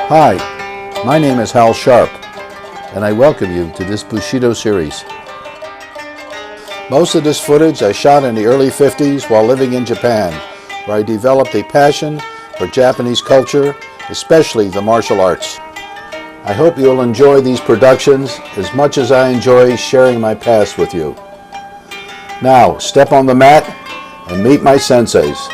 Hi, my name is Hal Sharp, and I welcome you to this Bushido series. Most of this footage I shot in the early 50s while living in Japan, where I developed a passion for Japanese culture, especially the martial arts. I hope you'll enjoy these productions as much as I enjoy sharing my past with you. Now, step on the mat and meet my senseis.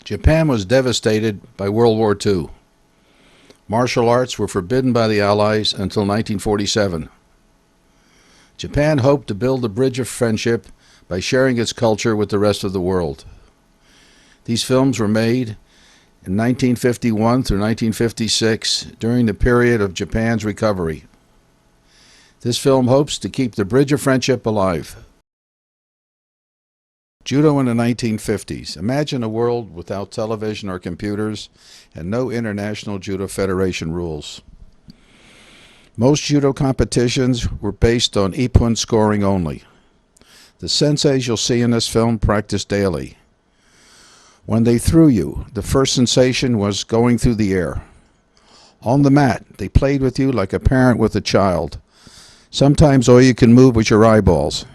Japan was devastated by World War II. Martial arts were forbidden by the Allies until 1947. Japan hoped to build a bridge of friendship by sharing its culture with the rest of the world. These films were made in 1951 through 1956 during the period of Japan's recovery. This film hopes to keep the bridge of friendship alive. Judo in the 1950s. Imagine a world without television or computers and no International Judo Federation rules. Most judo competitions were based on ippon scoring only. The senseis you'll see in this film practiced daily. When they threw you, the first sensation was going through the air. On the mat, they played with you like a parent with a child. Sometimes all you can move was your eyeballs.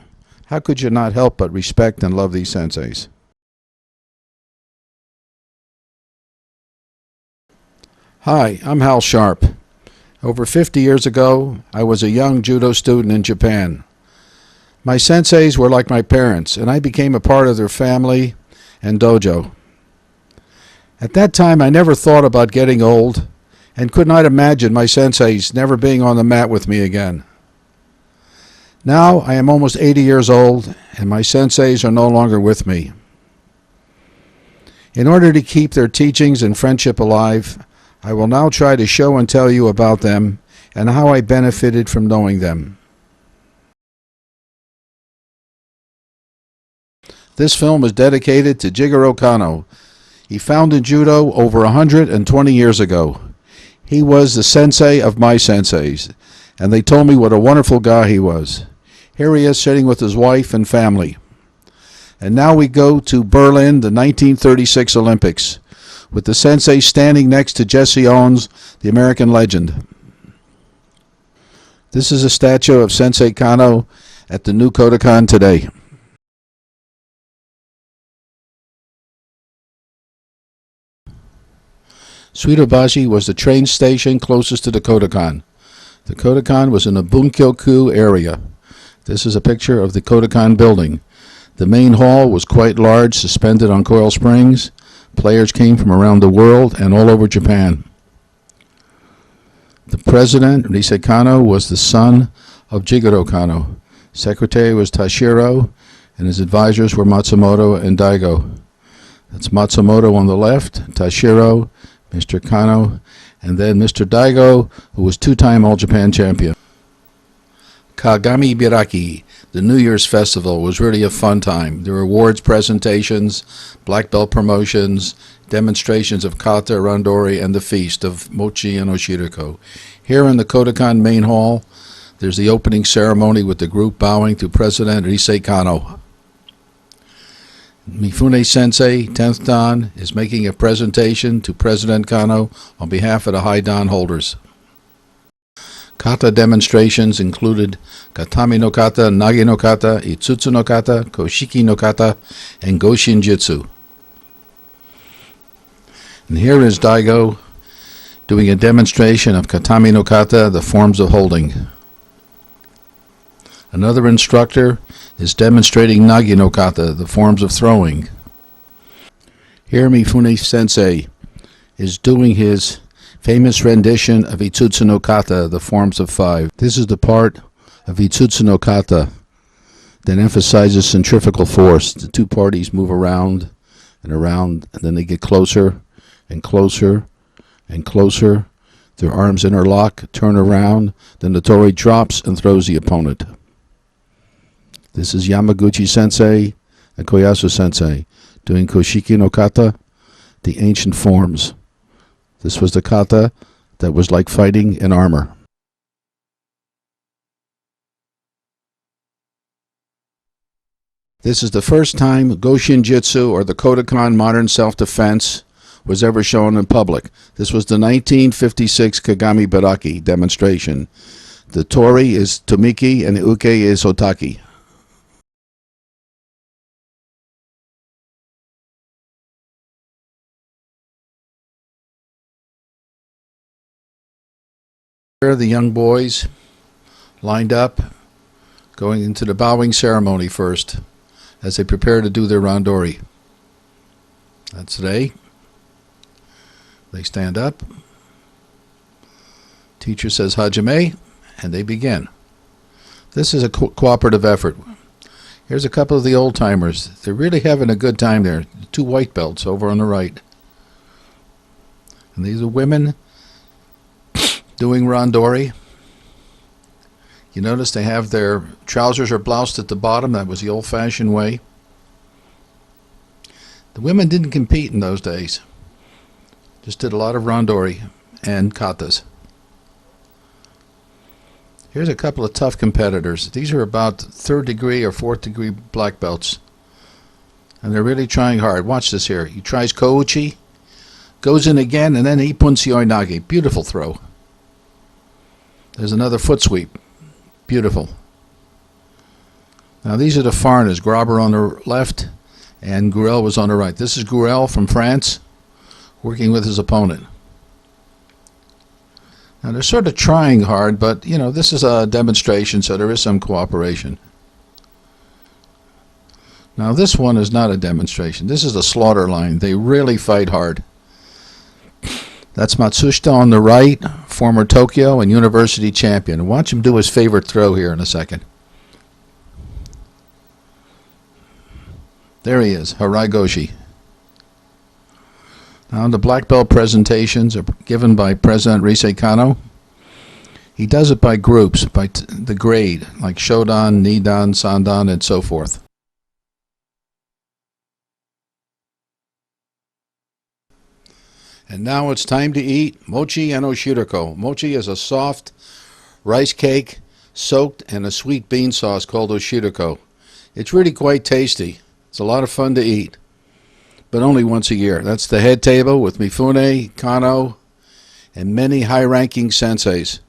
How could you not help but respect and love these senseis? Hi, I'm Hal Sharp. Over 50 years ago, I was a young judo student in Japan. My senseis were like my parents, and I became a part of their family and dojo. At that time, I never thought about getting old and could not imagine my senseis never being on the mat with me again. Now I am almost 80 years old, and my senseis are no longer with me. In order to keep their teachings and friendship alive, I will now try to show and tell you about them and how I benefited from knowing them. This film is dedicated to Jigoro Kano. He founded judo over 120 years ago. He was the sensei of my senseis, and they told me what a wonderful guy he was. Here he is sitting with his wife and family. And now we go to Berlin, the 1936 Olympics, with the sensei standing next to Jesse Owens, the American legend. This is a statue of Sensei Kano at the new Kodokan today. Ishibashi was the train station closest to the Kodokan. The Kodokan was in the Bunkyoku area. This is a picture of the Kodokan building. The main hall was quite large, suspended on coil springs. Players came from around the world and all over Japan. The president, Risei Kano, was the son of Jigoro Kano. Secretary was Toshiro, and his advisors were Matsumoto and Daigo. That's Matsumoto on the left, Toshiro, Mr. Kano, and then Mr. Daigo, who was two-time All-Japan champion. Kagamibiraki, the New Year's festival, was really a fun time. There were awards presentations, black belt promotions, demonstrations of kata, randori, and the feast of mochi and oshiriko. Here in the Kodokan main hall, there's the opening ceremony with the group bowing to President Risei Kano. Mifune Sensei, 10th Dan, is making a presentation to President Kano on behalf of the high Dan holders. Kata demonstrations included Katami-no-kata, Nagi-no-kata, Itsutsu-no-kata, Koshiki-no-kata, and Goshin-jitsu. And here is Daigo doing a demonstration of Katami-no-kata, the forms of holding. Another instructor is demonstrating Nagi-no-kata, the forms of throwing. Here Mifune Sensei is doing his famous rendition of Itsutsu-no-kata, the forms of five. This is the part of Itsutsu-no-kata that emphasizes centrifugal force. The two parties move around, and then they get closer and closer and closer. Their arms interlock, turn around, then the tori drops and throws the opponent. This is Yamaguchi Sensei and Koyasu Sensei doing Koshiki no Kata, the ancient forms. This was the kata that was like fighting in armor. This is the first time Goshin Jitsu, or the Kodokan modern self-defense, was ever shown in public. This was the 1956 Kagamibiraki demonstration. The tori is Tomiki and the uke is Otaki. Here are the young boys lined up, going into the bowing ceremony first, as they prepare to do their Randori. That's they. They stand up. Teacher says Hajime, and they begin. This is a cooperative effort. Here's a couple of the old timers. They're really having a good time there. Two white belts over on the right. And these are women doing Randori. You notice they have their trousers are bloused at the bottom. That was the old-fashioned way. The women didn't compete in those days. Just did a lot of Randori and katas. Here's a couple of tough competitors. These are about 3rd degree or 4th degree black belts. And they're really trying hard. Watch this here. He tries Kouchi, goes in again, and then Ippon Seoi Nage. Beautiful throw. There's another foot sweep. Beautiful. Now these are the foreigners. Grauber on the left and Gurel was on the right. This is Gurel from France working with his opponent. Now they're sort of trying hard, but you know, this is a demonstration, so there is some cooperation. Now this one is not a demonstration. This is a slaughter line. They really fight hard. That's Matsushita on the right, former Tokyo and University champion. Watch him do his favorite throw here in a second. There he is, Harai Goshi. Now the black belt presentations are given by President Rise Kano. He does it by groups, by the grade, like Shodan, Nidan, Sandan, and so forth. And now it's time to eat mochi and oshiroko. Mochi is a soft rice cake soaked in a sweet bean sauce called oshiroko. It's really quite tasty. It's a lot of fun to eat, but only once a year. That's the head table with Mifune, Kano, and many high-ranking senseis.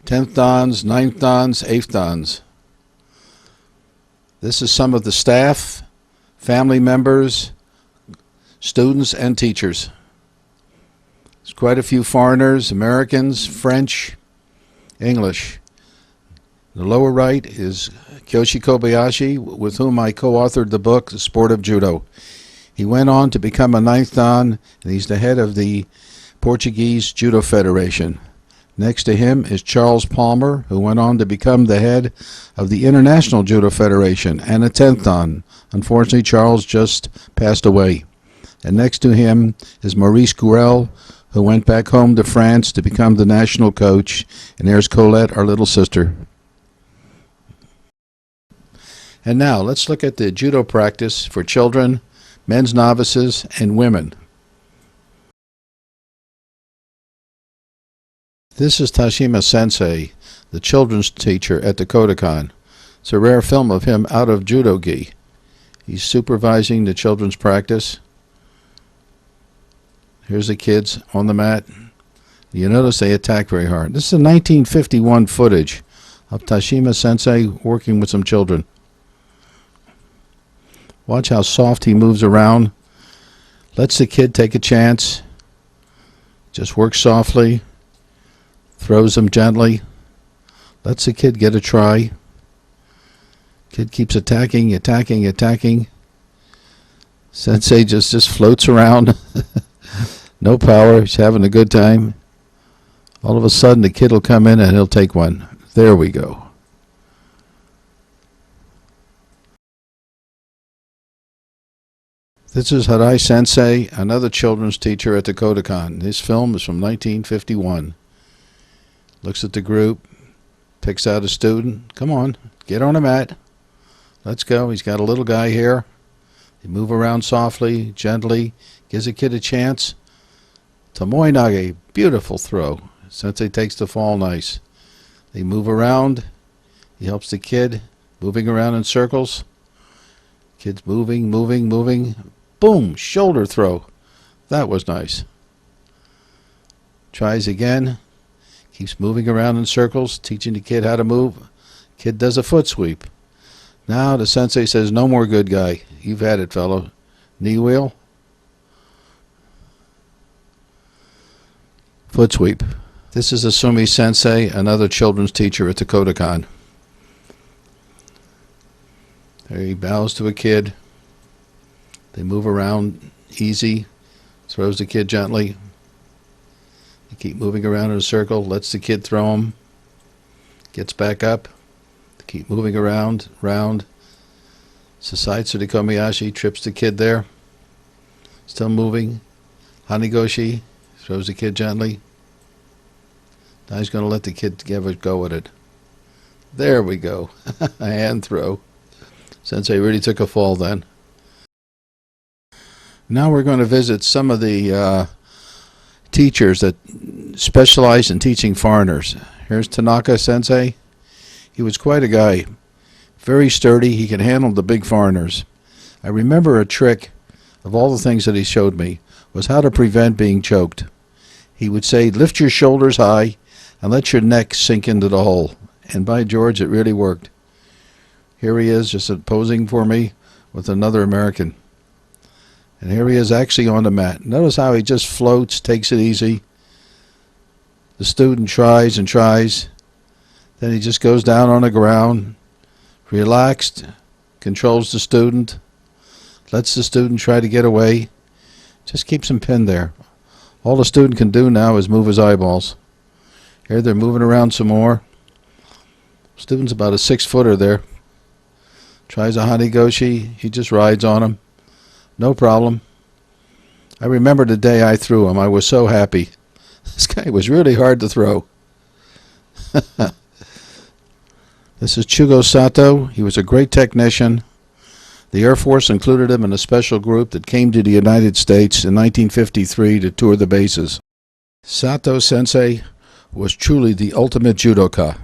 10th dans, 9th dans, 8th dans. This is some of the staff, family members, students, and teachers. There's quite a few foreigners, Americans, French, English. The lower right is Kyoshi Kobayashi, with whom I co-authored the book, The Sport of Judo. He went on to become a 9th dan, and he's the head of the Portuguese Judo Federation. Next to him is Charles Palmer, who went on to become the head of the International Judo Federation and a 10th dan. Unfortunately, Charles just passed away. And next to him is Maurice Gurel, who went back home to France to become the national coach. And there's Colette, our little sister. And now let's look at the judo practice for children, men's novices, and women. This is Tashima Sensei, the children's teacher at the Kodokan. It's a rare film of him out of judo-gi. He's supervising the children's practice. Here's the kids on the mat. You notice they attack very hard. This is a 1951 footage of Tashima Sensei working with some children. Watch how soft he moves around. Lets the kid take a chance. Just works softly. Throws him gently. Lets the kid get a try. Kid keeps attacking, attacking, attacking. Sensei just floats around. No power. He's having a good time. All of a sudden, the kid will come in and he'll take one. There we go. This is Harai Sensei, another children's teacher at the Kodokan. This film is from 1951. Looks at the group, picks out a student. Come on, get on a mat. Let's go. He's got a little guy here. They move around softly, gently, gives the kid a chance. Tomoe nage, beautiful throw. Sensei takes the fall nice. They move around. He helps the kid, moving around in circles. Kid's moving, moving, moving. Boom, shoulder throw. That was nice. Tries again. Keeps moving around in circles, teaching the kid how to move. Kid does a foot sweep. Now the sensei says, no more good guy. You've had it, fellow. Knee wheel. Foot sweep. This is Asumi Sensei, another children's teacher at the Kodokan. There he bows to a kid. They move around easy. Throws the kid gently. They keep moving around in a circle. Lets the kid throw him. Gets back up. They keep moving around, round. Sasaitsu de Komiyashi trips the kid there. Still moving. Hanigoshi throws the kid gently. Now he's going to let the kid give a go at it. There we go. A hand throw. Sensei really took a fall then. Now we're going to visit some of the teachers that specialize in teaching foreigners. Here's Tanaka Sensei. He was quite a guy. Very sturdy. He could handle the big foreigners. I remember a trick of all the things that he showed me was how to prevent being choked. He would say, lift your shoulders high and let your neck sink into the hole. And by George, it really worked. Here he is just posing for me with another American. And here he is actually on the mat. Notice how he just floats, takes it easy. The student tries and tries. Then he just goes down on the ground, relaxed, controls the student, lets the student try to get away, just keeps him pinned there. All the student can do now is move his eyeballs. Here they're moving around some more. Student's about a 6-footer there. Tries a hanigoshi. He just rides on him. No problem. I remember the day I threw him. I was so happy. This guy was really hard to throw. This is Chugo Sato. He was a great technician. The Air Force included him in a special group that came to the United States in 1953 to tour the bases. Sato Sensei was truly the ultimate judoka.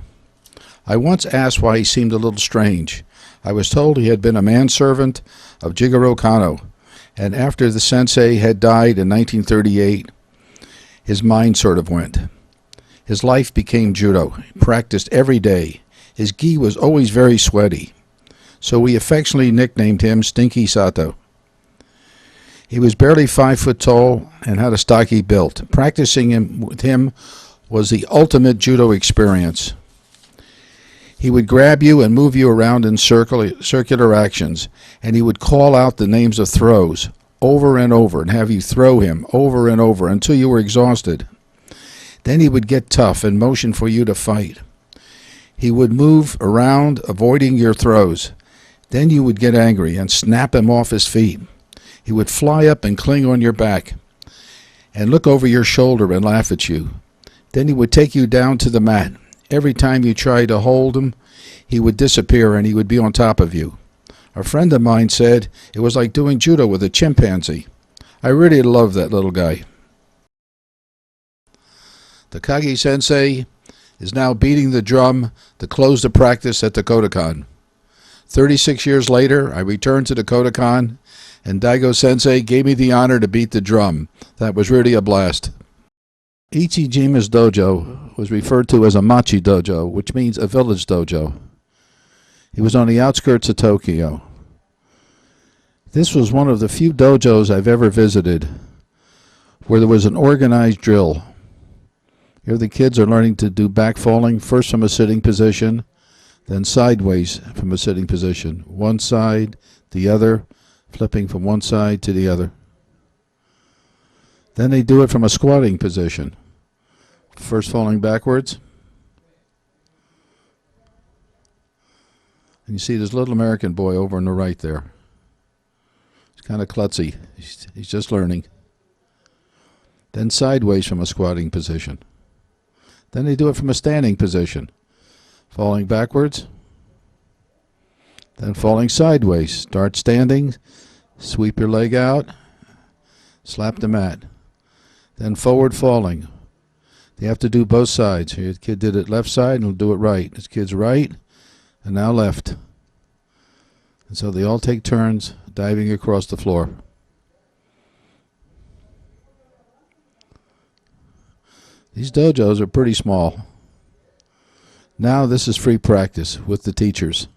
I once asked why he seemed a little strange. I was told he had been a manservant of Jigoro Kano, and after the sensei had died in 1938, his mind sort of went. His life became judo. He practiced every day. His gi was always very sweaty, so we affectionately nicknamed him Stinky Sato. He was barely 5 foot tall and had a stocky build. Practicing with him was the ultimate judo experience. He would grab you and move you around in circular actions, and he would call out the names of throws over and over and have you throw him over and over until you were exhausted. Then he would get tough and motion for you to fight. He would move around, avoiding your throws. Then you would get angry and snap him off his feet. He would fly up and cling on your back and look over your shoulder and laugh at you. Then he would take you down to the mat. Every time you tried to hold him, he would disappear and he would be on top of you. A friend of mine said it was like doing judo with a chimpanzee. I really loved that little guy. Takagi Sensei is now beating the drum to close the practice at the Kodokan. 36 years later, I returned to the Kodokan, and Daigo Sensei gave me the honor to beat the drum. That was really a blast. Ichijima's dojo was referred to as a machi dojo, which means a village dojo. He was on the outskirts of Tokyo. This was one of the few dojos I've ever visited where there was an organized drill. Here the kids are learning to do back falling, first from a sitting position, then sideways from a sitting position. One side, the other, flipping from one side to the other. Then they do it from a squatting position. First falling backwards. And you see this little American boy over on the right there. He's kind of klutzy. He's just learning. Then sideways from a squatting position. Then they do it from a standing position. Falling backwards. Then falling sideways. Start standing, sweep your leg out, slap the mat. Then forward falling. You have to do both sides. Here, the kid did it left side, and he'll do it right. This kid's right, and now left. And so they all take turns diving across the floor. These dojos are pretty small. Now this is free practice with the teachers.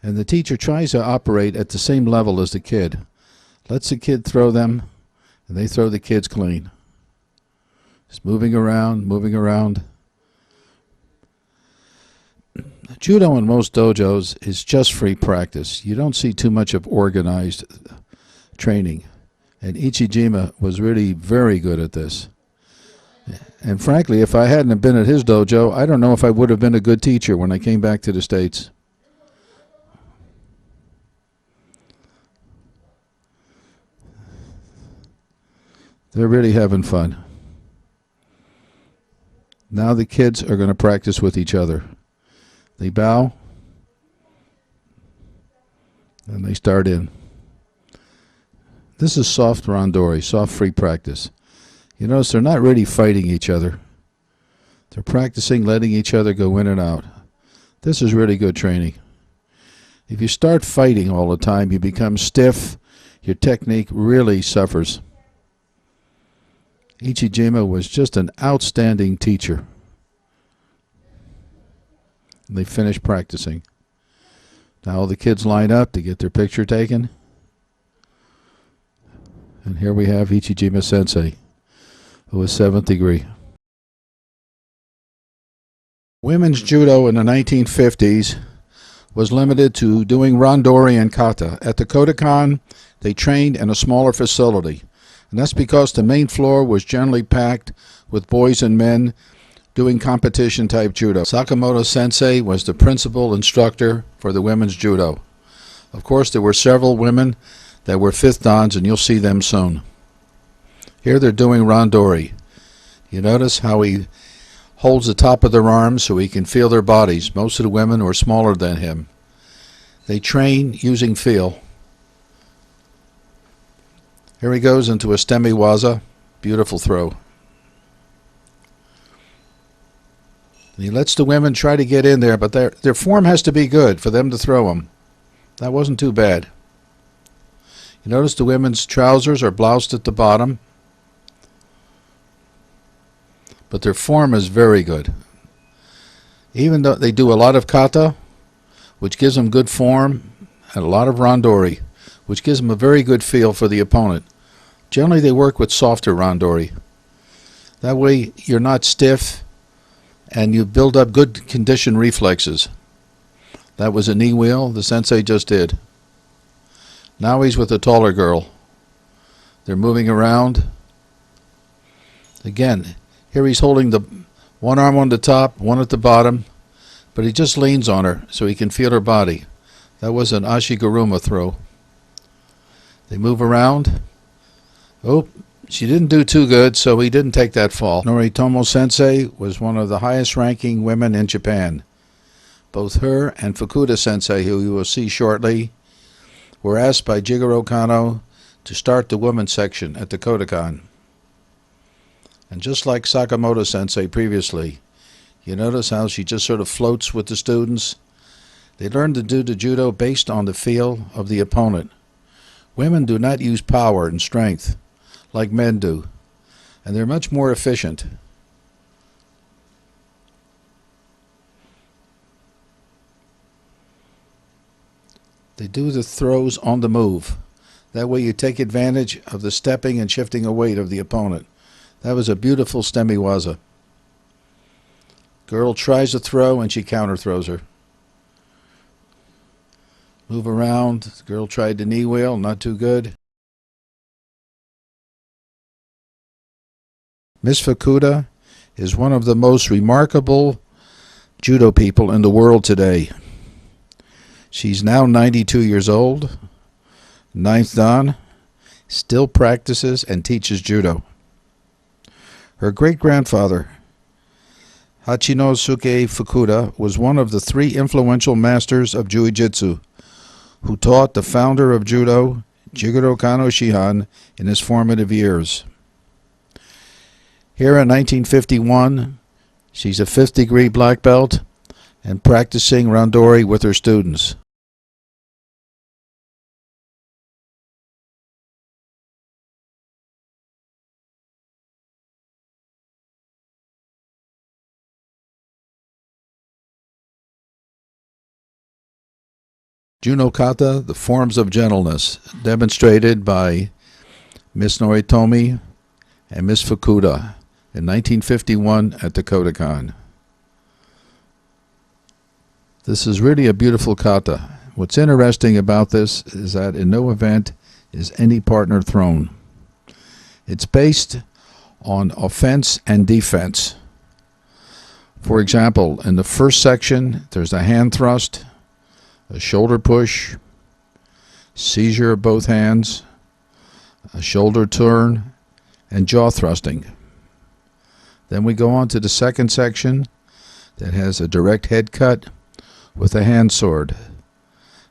And the teacher tries to operate at the same level as the kid. Lets the kid throw them, and they throw the kids clean. Just moving around, moving around. Judo in most dojos is just free practice. You don't see too much of organized training. And Ishijima was really very good at this. And frankly, if I hadn't been at his dojo, I don't know if I would have been a good teacher when I came back to the States. They're really having fun. Now the kids are going to practice with each other. They bow, and they start in. This is soft randori, soft free practice. You notice they're not really fighting each other. They're practicing letting each other go in and out. This is really good training. If you start fighting all the time, you become stiff. Your technique really suffers. Ishijima was just an outstanding teacher. They finished practicing. Now all the kids line up to get their picture taken. And here we have Ishijima Sensei, who was 7th degree. Women's judo in the 1950s was limited to doing randori and kata. At the Kodokan, they trained in a smaller facility. And that's because the main floor was generally packed with boys and men doing competition-type judo. Sakamoto Sensei was the principal instructor for the women's judo. Of course, there were several women that were 5th dans, and you'll see them soon. Here they're doing randori. You notice how he holds the top of their arms so he can feel their bodies. Most of the women were smaller than him. They train using feel. Here he goes into a stemi waza. Beautiful throw. And he lets the women try to get in there, but their form has to be good for them to throw them. That wasn't too bad. You notice the women's trousers are bloused at the bottom, but their form is very good. Even though they do a lot of kata, which gives them good form, and a lot of randori, which gives them a very good feel for the opponent. Generally, they work with softer randori. That way, you're not stiff, and you build up good conditioned reflexes. That was a knee wheel the sensei just did. Now he's with a taller girl. They're moving around. Again, here he's holding the one arm on the top, one at the bottom, but he just leans on her so he can feel her body. That was an ashiguruma throw. They move around. Oh, she didn't do too good, so he didn't take that fall. Noritomo Sensei was one of the highest ranking women in Japan. Both her and Fukuda Sensei, who you will see shortly, were asked by Jigoro Kano to start the women's section at the Kodokan. And just like Sakamoto Sensei previously, you notice how she just sort of floats with the students. They learn to do the judo based on the feel of the opponent. Women do not use power and strength like men do, and they're much more efficient. They do the throws on the move. That way you take advantage of the stepping and shifting of weight of the opponent. That was a beautiful stemi waza. Girl tries to throw and she counter throws her. Move around. The girl tried the knee wheel, not too good. Miss Fukuda is one of the most remarkable judo people in the world today. She's now 92 years old, 9th dan, still practices and teaches judo. Her great-grandfather Hachinosuke Fukuda was one of the three influential masters of Jiu-Jitsu who taught the founder of Judo, Jigoro Kano Shihan, in his formative years. Here in 1951, she's a 5th-degree black belt and practicing Randori with her students. Ju-no-kata, the forms of gentleness, demonstrated by Miss Noritomi and Miss Fukuda in 1951 at the Kodokan. This is really a beautiful kata. What's interesting about this is that in no event is any partner thrown. It's based on offense and defense. For example, in the first section, there's a hand thrust, a shoulder push, seizure of both hands, a shoulder turn, and jaw thrusting. Then we go on to the second section that has a direct head cut with a hand sword,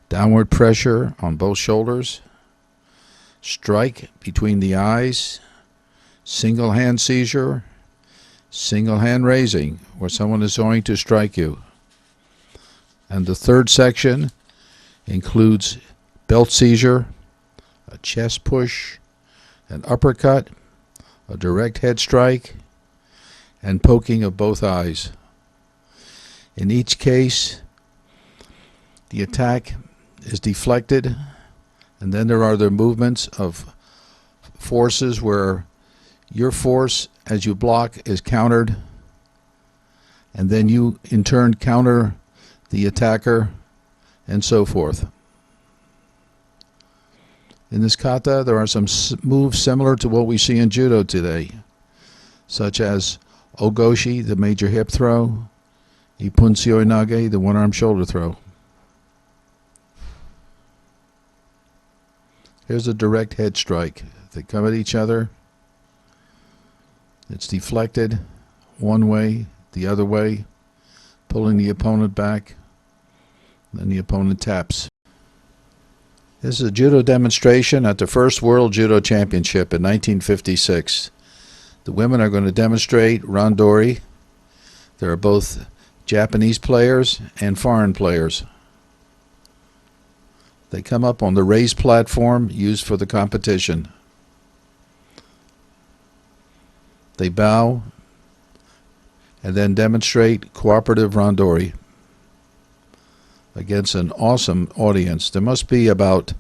downward pressure on both shoulders, strike between the eyes, single hand seizure, single hand raising where someone is going to strike you. And the third section includes belt seizure, a chest push, an uppercut, a direct head strike, and poking of both eyes. In each case, the attack is deflected, and then there are the movements of forces where your force as you block is countered, and then you in turn counter the attacker, and so forth. In this kata, there are some moves similar to what we see in judo today, such as ogoshi, the major hip throw, ippunseoi nage, the one-arm shoulder throw. Here's a direct head strike. They come at each other. It's deflected one way, the other way, pulling the opponent back. Then the opponent taps. This is a judo demonstration at the first World Judo Championship in 1956. The women are going to demonstrate Randori. There are both Japanese players and foreign players. They come up on the raised platform used for the competition. They bow and then demonstrate cooperative Randori against an awesome audience. There must be about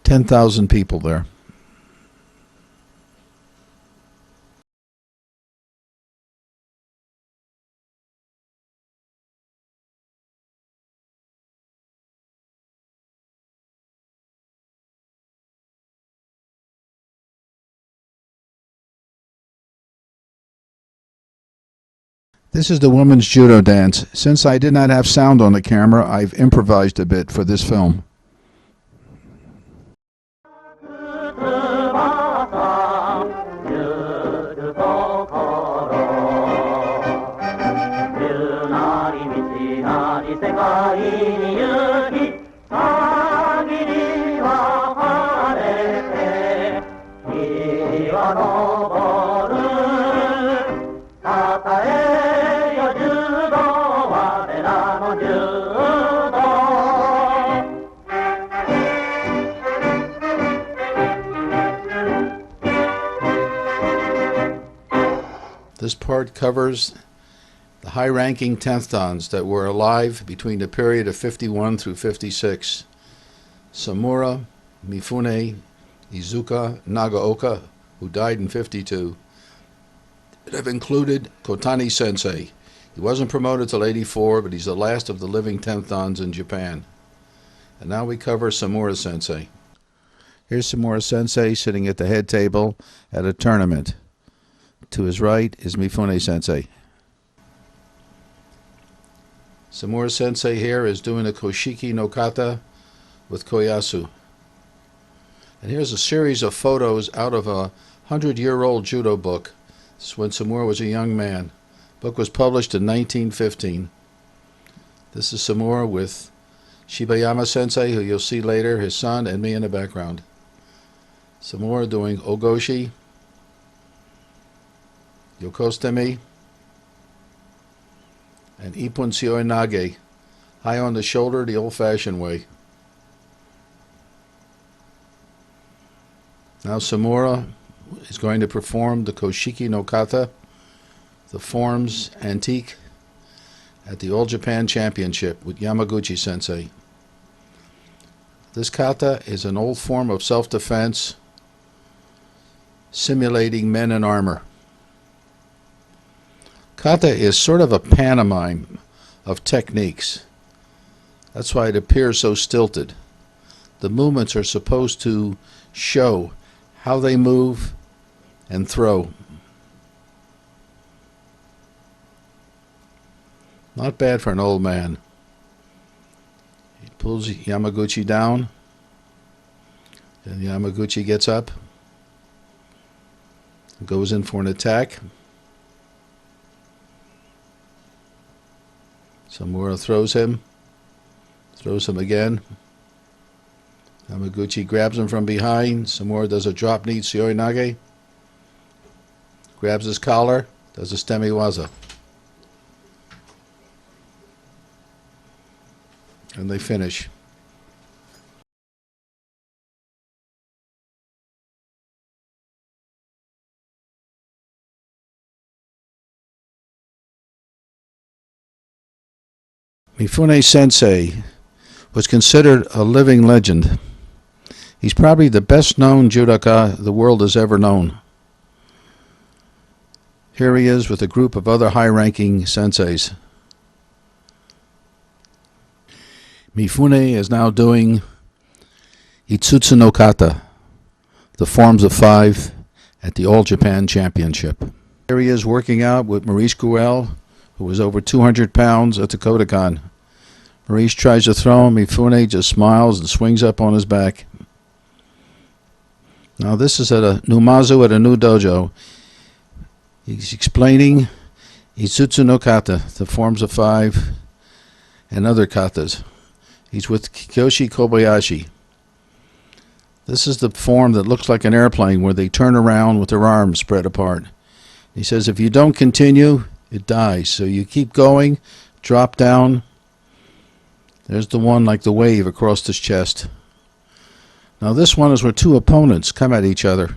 10,000 people there. This is the women's judo dance. Since I did not have sound on the camera, I've improvised a bit for this film. This part covers the high-ranking 10th dans that were alive between the period of 51 through 56. Samura, Mifune, Izuka, Nagaoka, who died in 52. It have included Kotani Sensei. He wasn't promoted till 84, but he's the last of the living 10th dans in Japan. And now we cover Samura Sensei. Here's Samura Sensei sitting at the head table at a tournament. To his right is Mifune Sensei. Samura Sensei here is doing a Koshiki no Kata with Koyasu. And here's a series of photos out of a 100-year-old judo book. This is when Samura was a young man, Book was published in 1915. This is Samura with Shibayama Sensei, who you'll see later, his son, and me in the background. Samura doing Ogoshi, Yokostemi, and Ippon Seoi Nage, high on the shoulder the old-fashioned way. Now Samura is going to perform the Koshiki no Kata, the forms antique, at the All Japan Championship with Yamaguchi Sensei. This kata is an old form of self-defense simulating men in armor. Kata is sort of a pantomime of techniques. That's why it appears so stilted. The movements are supposed to show how they move and throw. Not bad for an old man. He pulls Yamaguchi down, and Yamaguchi gets up, goes in for an attack. Samura throws him again. Yamaguchi grabs him from behind. Samura does a drop knee Seoi Nage, grabs his collar, does a stemiwaza. And they finish. Mifune Sensei was considered a living legend. He's probably the best known judoka the world has ever known. Here he is with a group of other high-ranking senseis. Mifune is now doing no-kata, the forms of 5, at the All Japan Championship. Here he is working out with Maurice Gruel, who was over 200 pounds at the Kodokan. Maurice tries to throw him. Mifune just smiles and swings up on his back. Now this is at a Numazu at a new dojo. He's explaining no-kata, the forms of 5, and other katas. He's with Kyoshi Kobayashi. This is the form that looks like an airplane where they turn around with their arms spread apart. He says if you don't continue, it dies. So you keep going, drop down. There's the one like the wave across his chest. Now this one is where two opponents come at each other.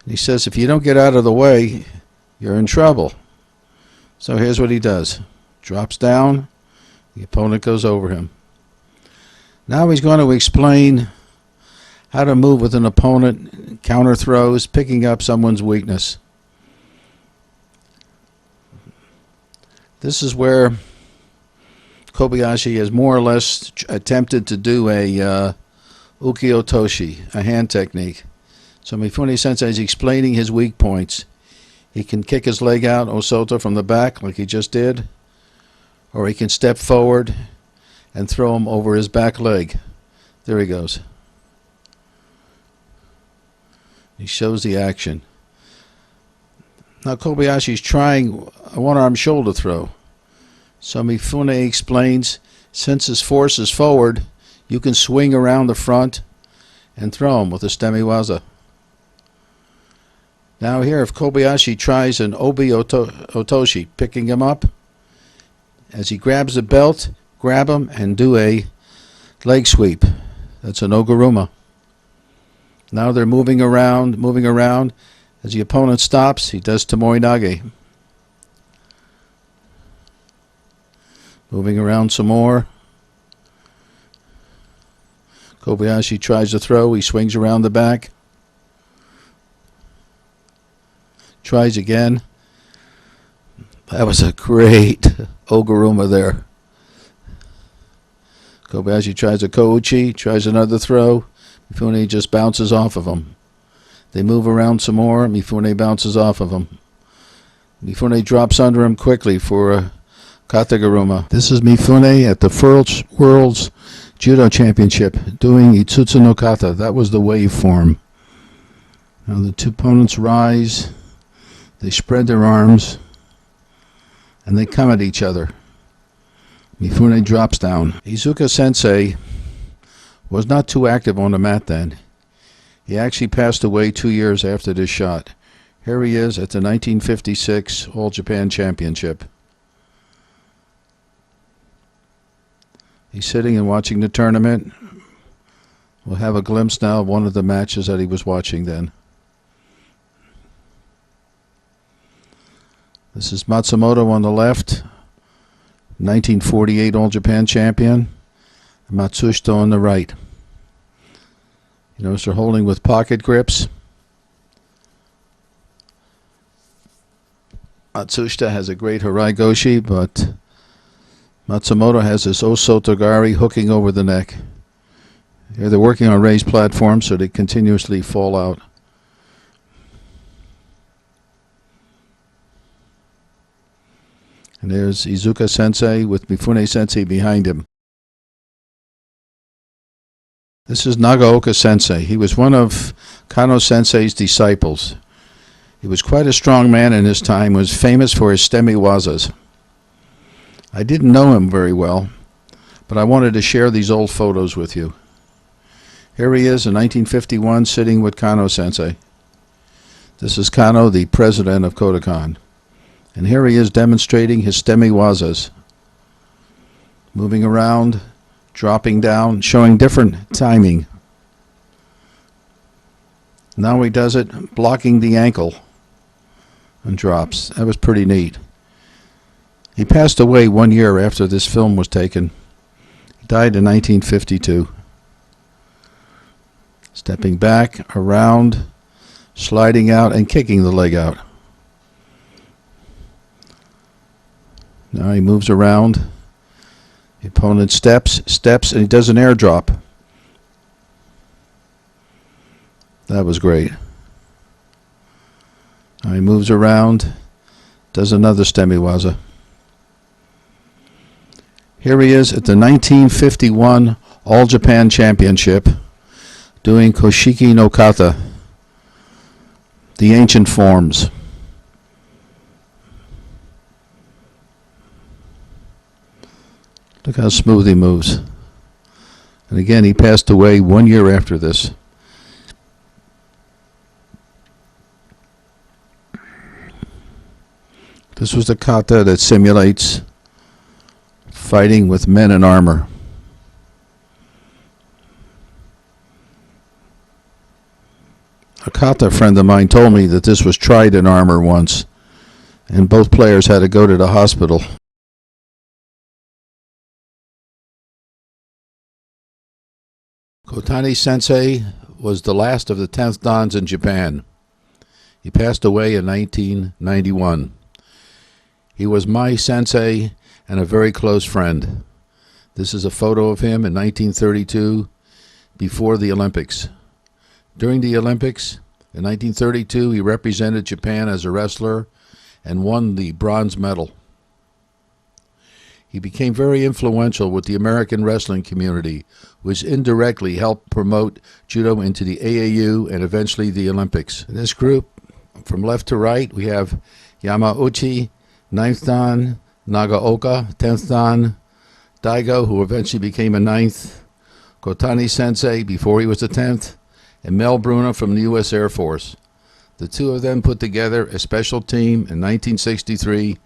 He says if you don't get out of the way, you're in trouble. So here's what he does. Drops down, the opponent goes over him. Now he's going to explain how to move with an opponent, counter throws, picking up someone's weakness. This is where Kobayashi has more or less attempted to do a uki-otoshi, a hand technique. So Mifune Sensei is explaining his weak points. He can kick his leg out, osoto, from the back like he just did, or he can step forward and throw him over his back leg. There he goes. He shows the action. Now Kobayashi's trying a one-arm shoulder throw. So Mifune explains, since his force is forward, you can swing around the front and throw him with a stemiwaza. Now here, if Kobayashi tries an obi-otoshi, picking him up, as he grabs the belt, grab him and do a leg sweep. That's an oguruma. Now they're moving around. As the opponent stops, he does Tomoe Nage. Moving around some more. Kobayashi tries to throw. He swings around the back. Tries again. That was a great oguruma there. Kobayashi tries a kouchi, tries another throw. Mifune just bounces off of him. They move around some more. Mifune bounces off of him. Mifune drops under him quickly for a kataguruma. This is Mifune at the World's Judo Championship doing no-kata. That was the wave form. Now the two opponents rise. They spread their arms. and they come at each other. Mifune drops down. Izuka Sensei was not too active on the mat then. He actually passed away 2 years after this shot. Here he is at the 1956 All Japan Championship. He's sitting and watching the tournament. We'll have a glimpse now of one of the matches that he was watching then. This is Matsumoto on the left, 1948 All Japan champion. Matsushita on the right. You notice they're holding with pocket grips. Matsushita has a great Harai Goshi, but Matsumoto has this Osotogari hooking over the neck. Here they're working on raised platforms, so they continuously fall out. And there's Izuka Sensei with Mifune Sensei behind him. This is Nagaoka Sensei. He was one of Kano Sensei's disciples. He was quite a strong man in his time, was famous for his stemi wazas. I didn't know him very well, but I wanted to share these old photos with you. Here he is in 1951 sitting with Kano Sensei. This is Kano, the president of Kodokan. And here he is demonstrating his stemi wazas. Moving around, dropping down, showing different timing. Now he does it blocking the ankle and drops. That was pretty neat. He passed away 1 year after this film was taken. He died in 1952. Stepping back, around, sliding out, and kicking the leg out. Now he moves around. The opponent steps, and he does an air drop. That was great. Now he moves around, does another stemiwaza. Here he is at the 1951 All Japan Championship doing Koshiki no Kata, the ancient forms. Look how smooth he moves. And again, he passed away 1 year after this. This was the kata that simulates fighting with men in armor. A kata friend of mine told me that this was tried in armor once, and both players had to go to the hospital. Kotani Sensei was the last of the 10th Dans in Japan. He passed away in 1991. He was my sensei and a very close friend. This is a photo of him in 1932 before the Olympics. During the Olympics in 1932, he represented Japan as a wrestler and won the bronze medal. He became very influential with the American wrestling community, which indirectly helped promote judo into the AAU and eventually the Olympics. In this group, from left to right, we have Yamauchi, 9th Dan, Nagaoka, 10th Dan, Daigo, who eventually became a 9th, Kotani Sensei before he was a 10th, and Mel Bruno from the U.S. Air Force. The two of them put together a special team in 1963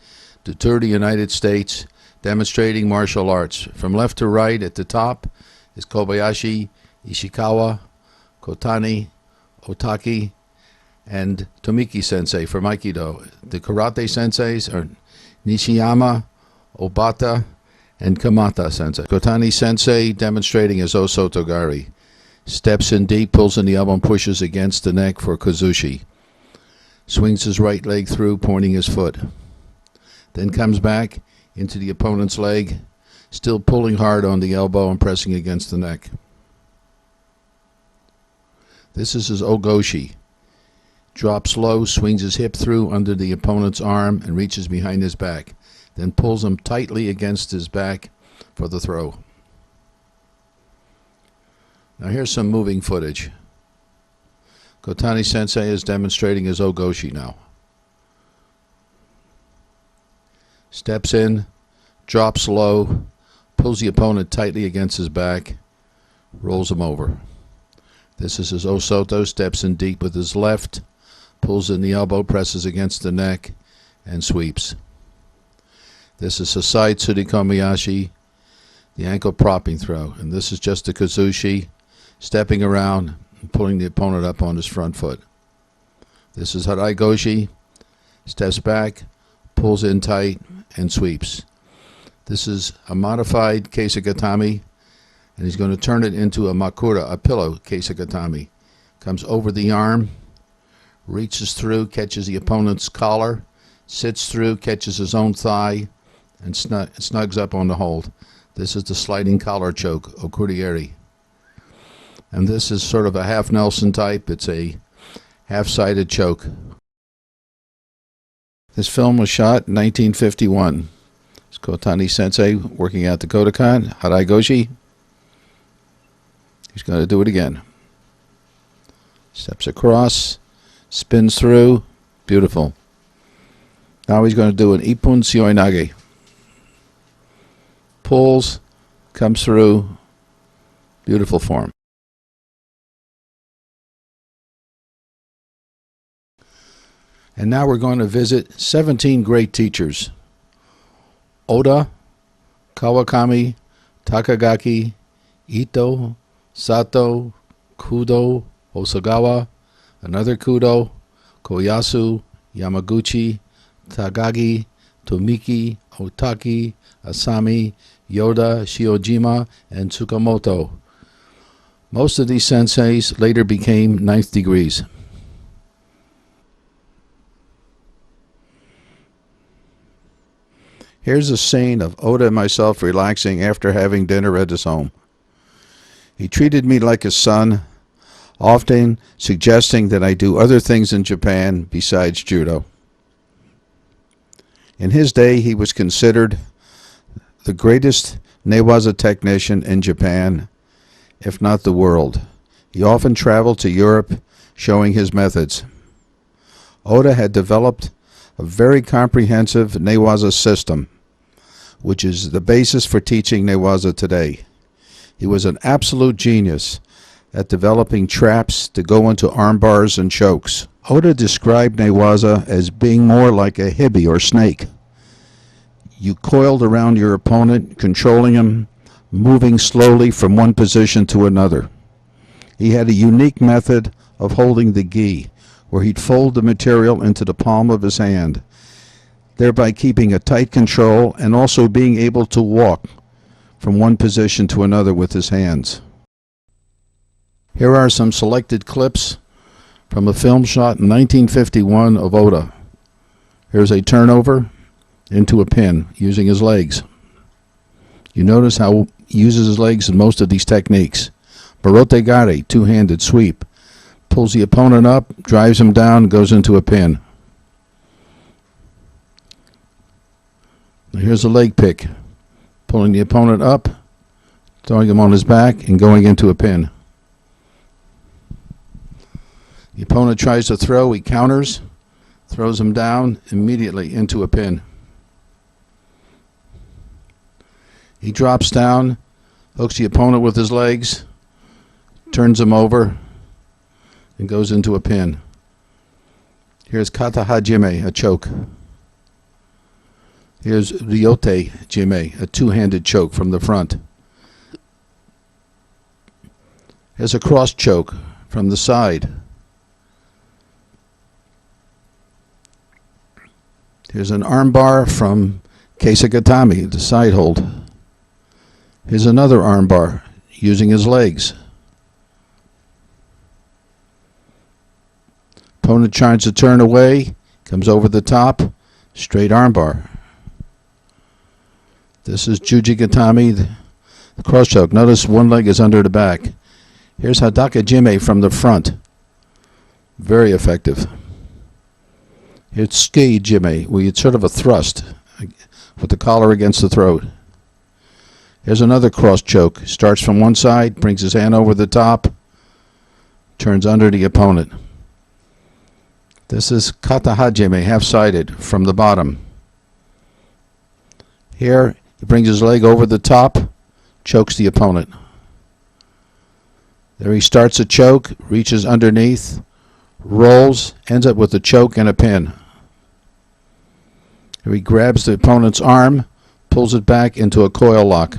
to tour the United States, demonstrating martial arts. From left to right at the top is Kobayashi, Ishikawa, Kotani, Otaki, and Tomiki Sensei from Aikido. The karate senseis are Nishiyama, Obata, and Kamata Sensei. Kotani Sensei demonstrating his Osotogari. Steps in deep, pulls in the elbow and pushes against the neck for Kazushi. Swings his right leg through, pointing his foot. Then comes back into the opponent's leg, still pulling hard on the elbow and pressing against the neck. This is his Ogoshi. Drops low, swings his hip through under the opponent's arm and reaches behind his back. Then pulls him tightly against his back for the throw. Now here's some moving footage. Kotani Sensei is demonstrating his Ogoshi now. steps in, drops low, pulls the opponent tightly against his back, rolls him over. This is his Osoto, steps in deep with his left, pulls in the elbow, presses against the neck, and sweeps. This is a side Tsurikomiyashi, the ankle propping throw. And this is just a Kazushi, stepping around and pulling the opponent up on his front foot. This is Harai Goshi, steps back, pulls in tight, and sweeps. This is a modified Keisagatami, and he's going to turn it into a Makura, a pillow Keisagatami. Comes over the arm, reaches through, catches the opponent's collar, sits through, catches his own thigh, and snugs up on the hold. This is the sliding collar choke, Okurieri. And this is sort of a half Nelson type. It's a half-sided choke. This film was shot in 1951. It's Kotani Sensei working at the Kodokan, Harai Goshi. He's going to do it again. Steps across, spins through, beautiful. Now he's going to do an Ippon Seoinage. Pulls, comes through, beautiful form. And now we're going to visit 17 great teachers. Oda, Kawakami, Takagaki, Ito, Sato, Kudo, Osagawa, another Kudo, Koyasu, Yamaguchi, Takagi, Tomiki, Otaki, Asami, Yoda, Shiojima, and Tsukamoto. Most of these senseis later became ninth degrees. Here's a scene of Oda and myself relaxing after having dinner at his home. He treated me like a son, often suggesting that I do other things in Japan besides judo. In his day, he was considered the greatest newaza technician in Japan, if not the world. He often traveled to Europe showing his methods. Oda had developed a very comprehensive newaza system, which is the basis for teaching newaza today. He was an absolute genius at developing traps to go into arm bars and chokes. Oda described newaza as being more like a hibi or snake. You coiled around your opponent, controlling him, moving slowly from one position to another. He had a unique method of holding the gi, where he'd fold the material into the palm of his hand, thereby keeping a tight control and also being able to walk from one position to another with his hands. Here are some selected clips from a film shot in 1951 of Oda. Here's a turnover into a pin using his legs. You notice how he uses his legs in most of these techniques. Barote gare, two-handed sweep. Pulls the opponent up, drives him down, goes into a pin. Now here's a leg pick. Pulling the opponent up, throwing him on his back, and going into a pin. The opponent tries to throw, he counters, throws him down, immediately into a pin. He drops down, hooks the opponent with his legs, turns him over, and goes into a pin. Here's kata hajime, a choke. Here's ryote jime, a two-handed choke from the front. Here's a cross choke from the side. Here's an armbar from Keisagatami, the side hold. Here's another armbar using his legs. Opponent tries to turn away, comes over the top, straight armbar. This is Jujigatami, the cross choke. Notice one leg is under the back. Here's Hadaka Jime from the front. Very effective. Here's Ski Jime, where it's sort of a thrust with the collar against the throat. Here's another cross choke. Starts from one side, brings his hand over the top, turns under the opponent. This is Kata Hajime, half-sided from the bottom. Here, he brings his leg over the top, chokes the opponent. There he starts a choke, reaches underneath, rolls, ends up with a choke and a pin. Here he grabs the opponent's arm, pulls it back into a coil lock.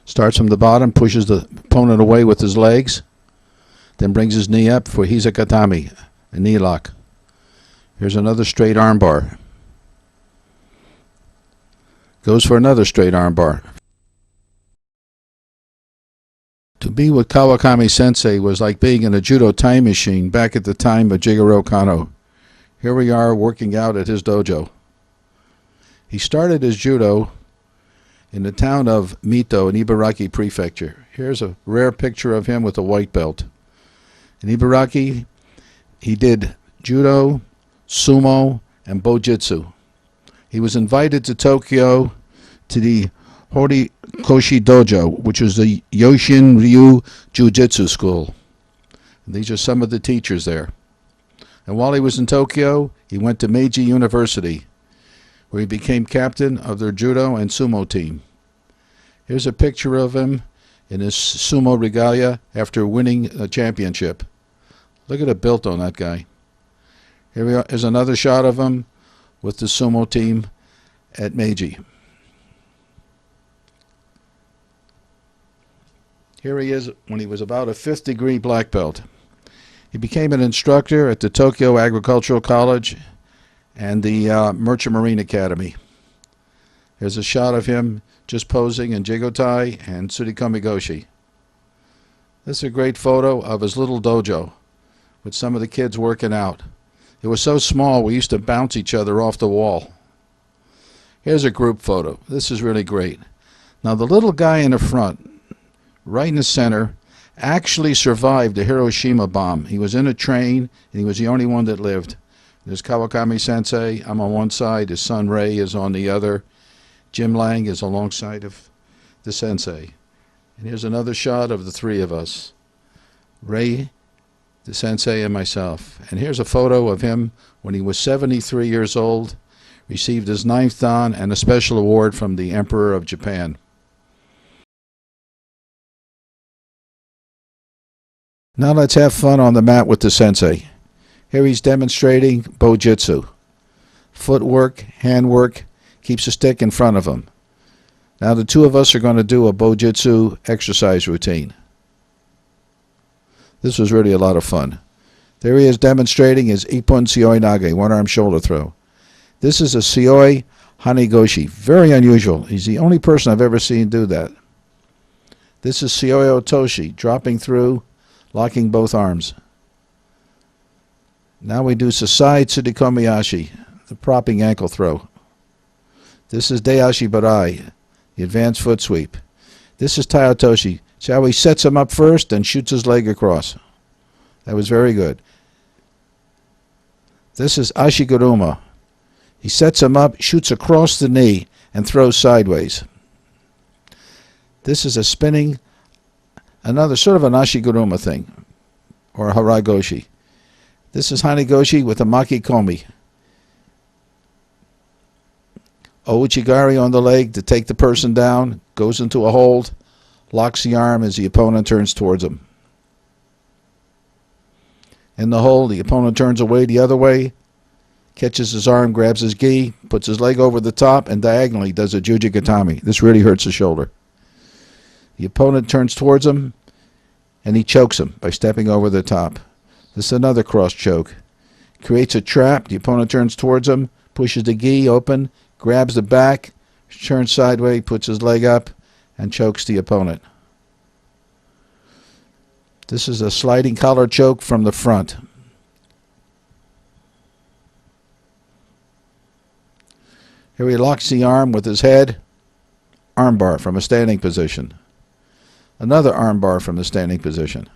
Starts from the bottom, pushes the opponent away with his legs, then brings his knee up for Hizakatami, a knee lock. Here's another straight arm bar. Goes for another straight arm bar. To be with Kawakami sensei was like being in a judo time machine back at the time of Jigoro Kano. Here we are working out at his dojo. He started his judo in the town of Mito in Ibaraki Prefecture. Here's a rare picture of him with a white belt. In Ibaraki, he did judo, sumo, and bojitsu. He was invited to Tokyo to the Horikoshi Dojo, which was the Yoshin Ryu Jiu-Jitsu school. And these are some of the teachers there. And while he was in Tokyo, he went to Meiji University, where he became captain of their judo and sumo team. Here's a picture of him in his sumo regalia after winning a championship. Look at the build on that guy. Here we are. Here's another shot of him with the sumo team at Meiji. Here he is when he was about a 5th degree black belt. He became an instructor at the Tokyo Agricultural College and the Merchant Marine Academy. Here's a shot of him just posing in Jigotai and Tsurikomigoshi. This is a great photo of his little dojo with some of the kids working out. It was so small we used to bounce each other off the wall. Here's a group photo. This is really great. Now the little guy in the front, right in the center, actually survived the Hiroshima bomb. He was in a train, and he was the only one that lived. There's Kawakami sensei. I'm on one side. His son Ray is on the other. Jim Lang is alongside of the sensei. And here's another shot of the three of us. Ray, the sensei, and myself. And here's a photo of him when he was 73 years old, received his 9th dan and a special award from the Emperor of Japan. Now let's have fun on the mat with the sensei. Here he's demonstrating bojitsu. Footwork, handwork, keeps a stick in front of him. Now the two of us are going to do a bojitsu exercise routine. This was really a lot of fun. There he is demonstrating his Ippon Seoi Nage, one-arm shoulder throw. This is a Seoi Hanigoshi. Very unusual. He's the only person I've ever seen do that. This is Seoi Otoshi, dropping through, locking both arms. Now we do Sasai Tsudekomiashi, the propping ankle throw. This is Deiashi Barai, the advanced foot sweep. This is Taiotoshi. See how he sets him up first and shoots his leg across. That was very good. This is Ashiguruma. He sets him up, shoots across the knee, and throws sideways. This is a spinning, another sort of an Ashiguruma thing, or a Haragoshi. This is Hanigoshi with a Makikomi. Ouchigari on the leg to take the person down, goes into a hold, locks the arm as the opponent turns towards him. In the hold, the opponent turns away the other way, catches his arm, grabs his gi, puts his leg over the top, and diagonally does a Juji-gatame. This really hurts the shoulder. The opponent turns towards him, and he chokes him by stepping over the top. This is another cross choke. Creates a trap. The opponent turns towards him, pushes the gi open, grabs the back, turns sideways, puts his leg up, and chokes the opponent. This is a sliding collar choke from the front. Here he locks the arm with his head, armbar from a standing position. Another armbar from the standing position.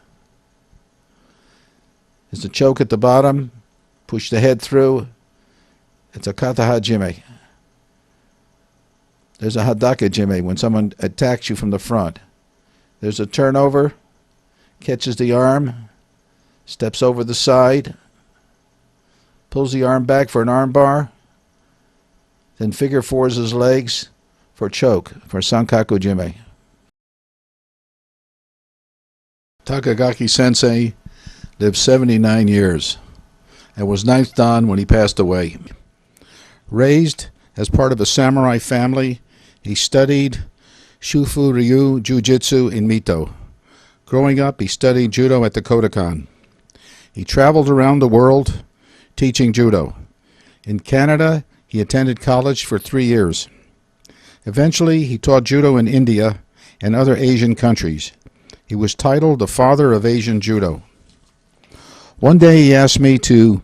There's a choke at the bottom, push the head through. It's a kata hajime. There's a hadaka jime when someone attacks you from the front. There's a turnover, catches the arm, steps over the side, pulls the arm back for an arm bar, then figure fours his legs for choke, for sankaku jime. Takagaki sensei lived 79 years and was ninth dan when he passed away. Raised as part of a samurai family, he studied Shufu Ryu Jiu-Jitsu in Mito. Growing up, he studied judo at the Kodokan. He traveled around the world teaching judo. In Canada, he attended college for 3 years. Eventually, he taught judo in India and other Asian countries. He was titled the Father of Asian Judo. One day he asked me to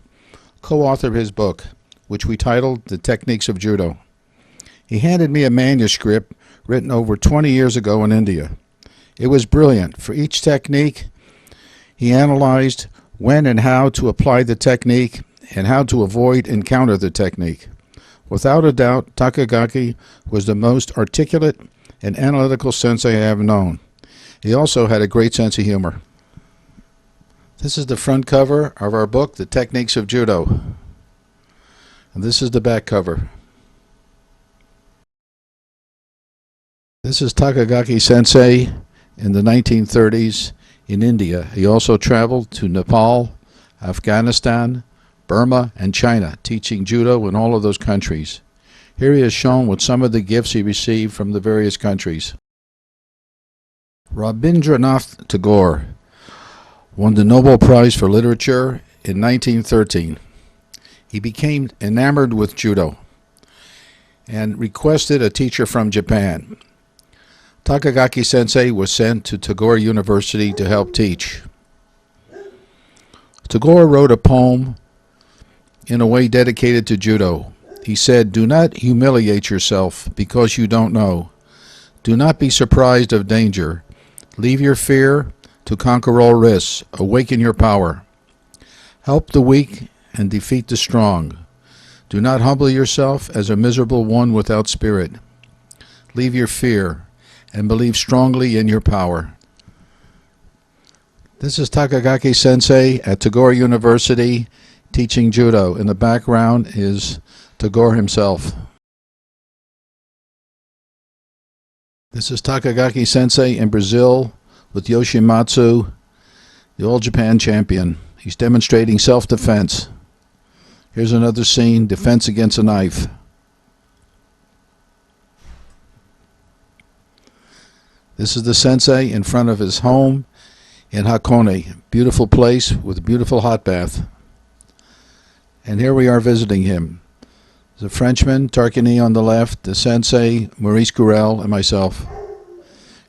co-author his book, which we titled The Techniques of Judo. He handed me a manuscript written over 20 years ago in India. It was brilliant. For each technique, he analyzed when and how to apply the technique and how to avoid and counter the technique. Without a doubt, Takagaki was the most articulate and analytical sensei I have known. He also had a great sense of humor. This is the front cover of our book, The Techniques of Judo. And this is the back cover. This is Takagaki sensei in the 1930s in India. He also traveled to Nepal, Afghanistan, Burma, and China, teaching judo in all of those countries. Here he is shown with some of the gifts he received from the various countries. Rabindranath Tagore won the Nobel Prize for Literature in 1913. He became enamored with judo and requested a teacher from Japan. Takagaki sensei was sent to Tagore University to help teach. Tagore wrote a poem in a way dedicated to judo. He said, "Do not humiliate yourself because you don't know. Do not be surprised of danger. Leave your fear to conquer all risks. Awaken your power. Help the weak and defeat the strong. Do not humble yourself as a miserable one without spirit. Leave your fear and believe strongly in your power." This is Takagaki sensei at Tagore University teaching judo. In the background is Tagore himself. This is Takagaki sensei in Brazil with Yoshimatsu, the All Japan champion. He's demonstrating self-defense. Here's another scene, defense against a knife. This is the sensei in front of his home in Hakone. Beautiful place with a beautiful hot bath. And here we are visiting him. The Frenchman, Tarquini on the left, the sensei, Maurice Gurel, and myself.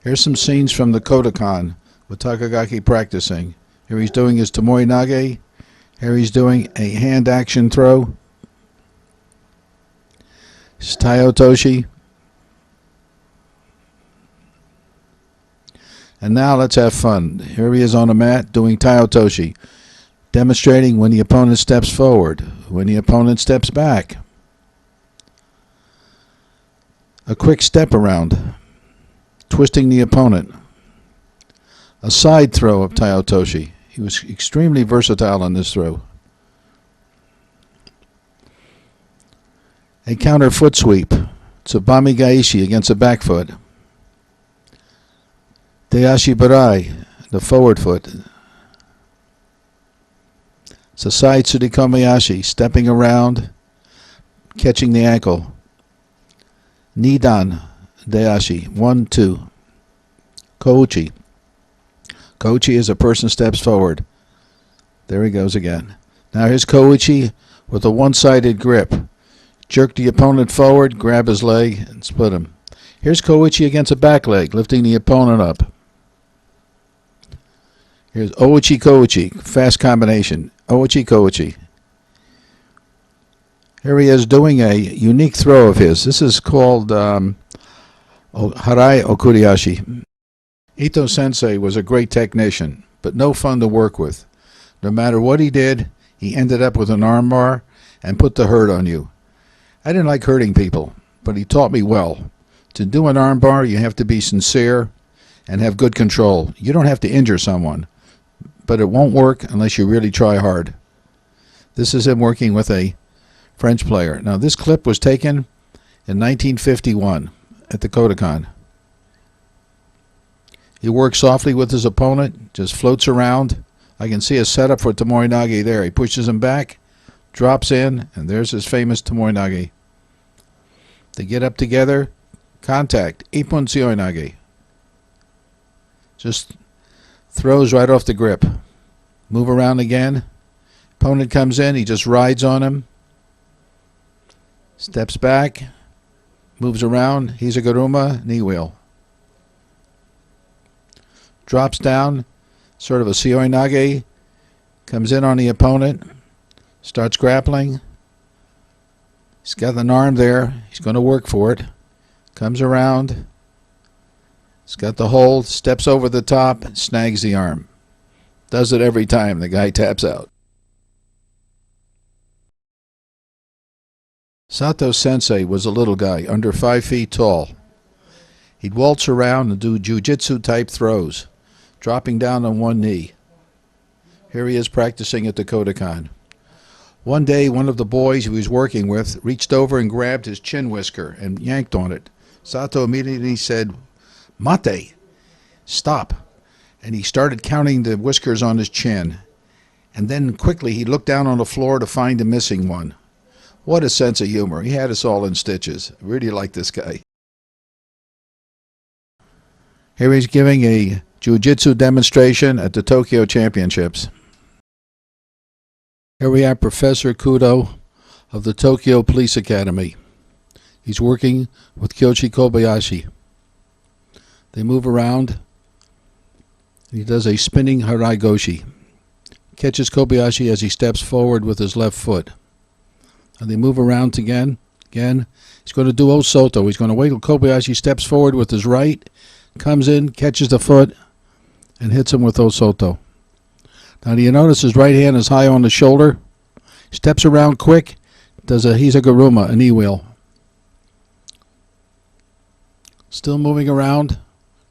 Here's some scenes from the Kodokan with Takagaki practicing. Here he's doing his Tomoe Nage. Here he's doing a hand action throw. His Tai Otoshi. And now let's have fun. Here he is on a mat doing Tai Otoshi, demonstrating when the opponent steps forward, when the opponent steps back. A quick step around, twisting the opponent. A side throw of Tai Otoshi. He was extremely versatile on this throw. A counter foot sweep. Tsubami Gaishi against a back foot. Deashi Barai, the forward foot. It's a side Tsurikomiyashi, stepping around, catching the ankle. Nidan Deashi, 1, 2. Kouchi. Kouchi is a person steps forward. There he goes again. Now here's Kouchi with a one-sided grip. Jerk the opponent forward, grab his leg, and split him. Here's Kouchi against a back leg, lifting the opponent up. Here's Ouchi Kouchi, fast combination. Ouchi Kouchi. Here he is doing a unique throw of his. This is called Harai Okuriashi. Ito Sensei was a great technician, but no fun to work with. No matter what he did, he ended up with an armbar and put the hurt on you. I didn't like hurting people, but he taught me well. To do an armbar, you have to be sincere and have good control. You don't have to injure someone, but it won't work unless you really try hard. This is him working with a French player. Now, this clip was taken in 1951 at the Kodokan. He works softly with his opponent, just floats around. I can see a setup for Tomoe-nage there. He pushes him back, drops in, and there's his famous Tomoe-nage. They get up together, contact, Ippon Tsuyoinage. Just throws right off the grip. Move around again. Opponent comes in, he just rides on him. Steps back, moves around, he's a Garuma, knee wheel. Drops down, sort of a Tsuyoinage, comes in on the opponent, starts grappling. He's got an arm there, he's going to work for it. Comes around, he's got the hold, steps over the top, snags the arm. Does it every time, the guy taps out. Sato Sensei was a little guy, under 5 feet tall. He'd waltz around and do jiu-jitsu type throws, dropping down on one knee. Here he is practicing at the Kodokan. One day, one of the boys he was working with reached over and grabbed his chin whisker and yanked on it. Sato immediately said, "Mate, stop." And he started counting the whiskers on his chin. And then quickly he looked down on the floor to find the missing one. What a sense of humor. He had us all in stitches. I really like this guy. Here he's giving a jiu-jitsu demonstration at the Tokyo Championships. Here we have Professor Kudo of the Tokyo Police Academy. He's working with Kyoshi Kobayashi. They move around. He does a spinning harai goshi. Catches Kobayashi as he steps forward with his left foot. And they move around again. He's going to do Osoto. He's going to wait till Kobayashi steps forward with his right, comes in, catches the foot, and hits him with Osoto. Now do you notice his right hand is high on the shoulder? Steps around quick, does a Hizagaruma, a knee wheel. Still moving around.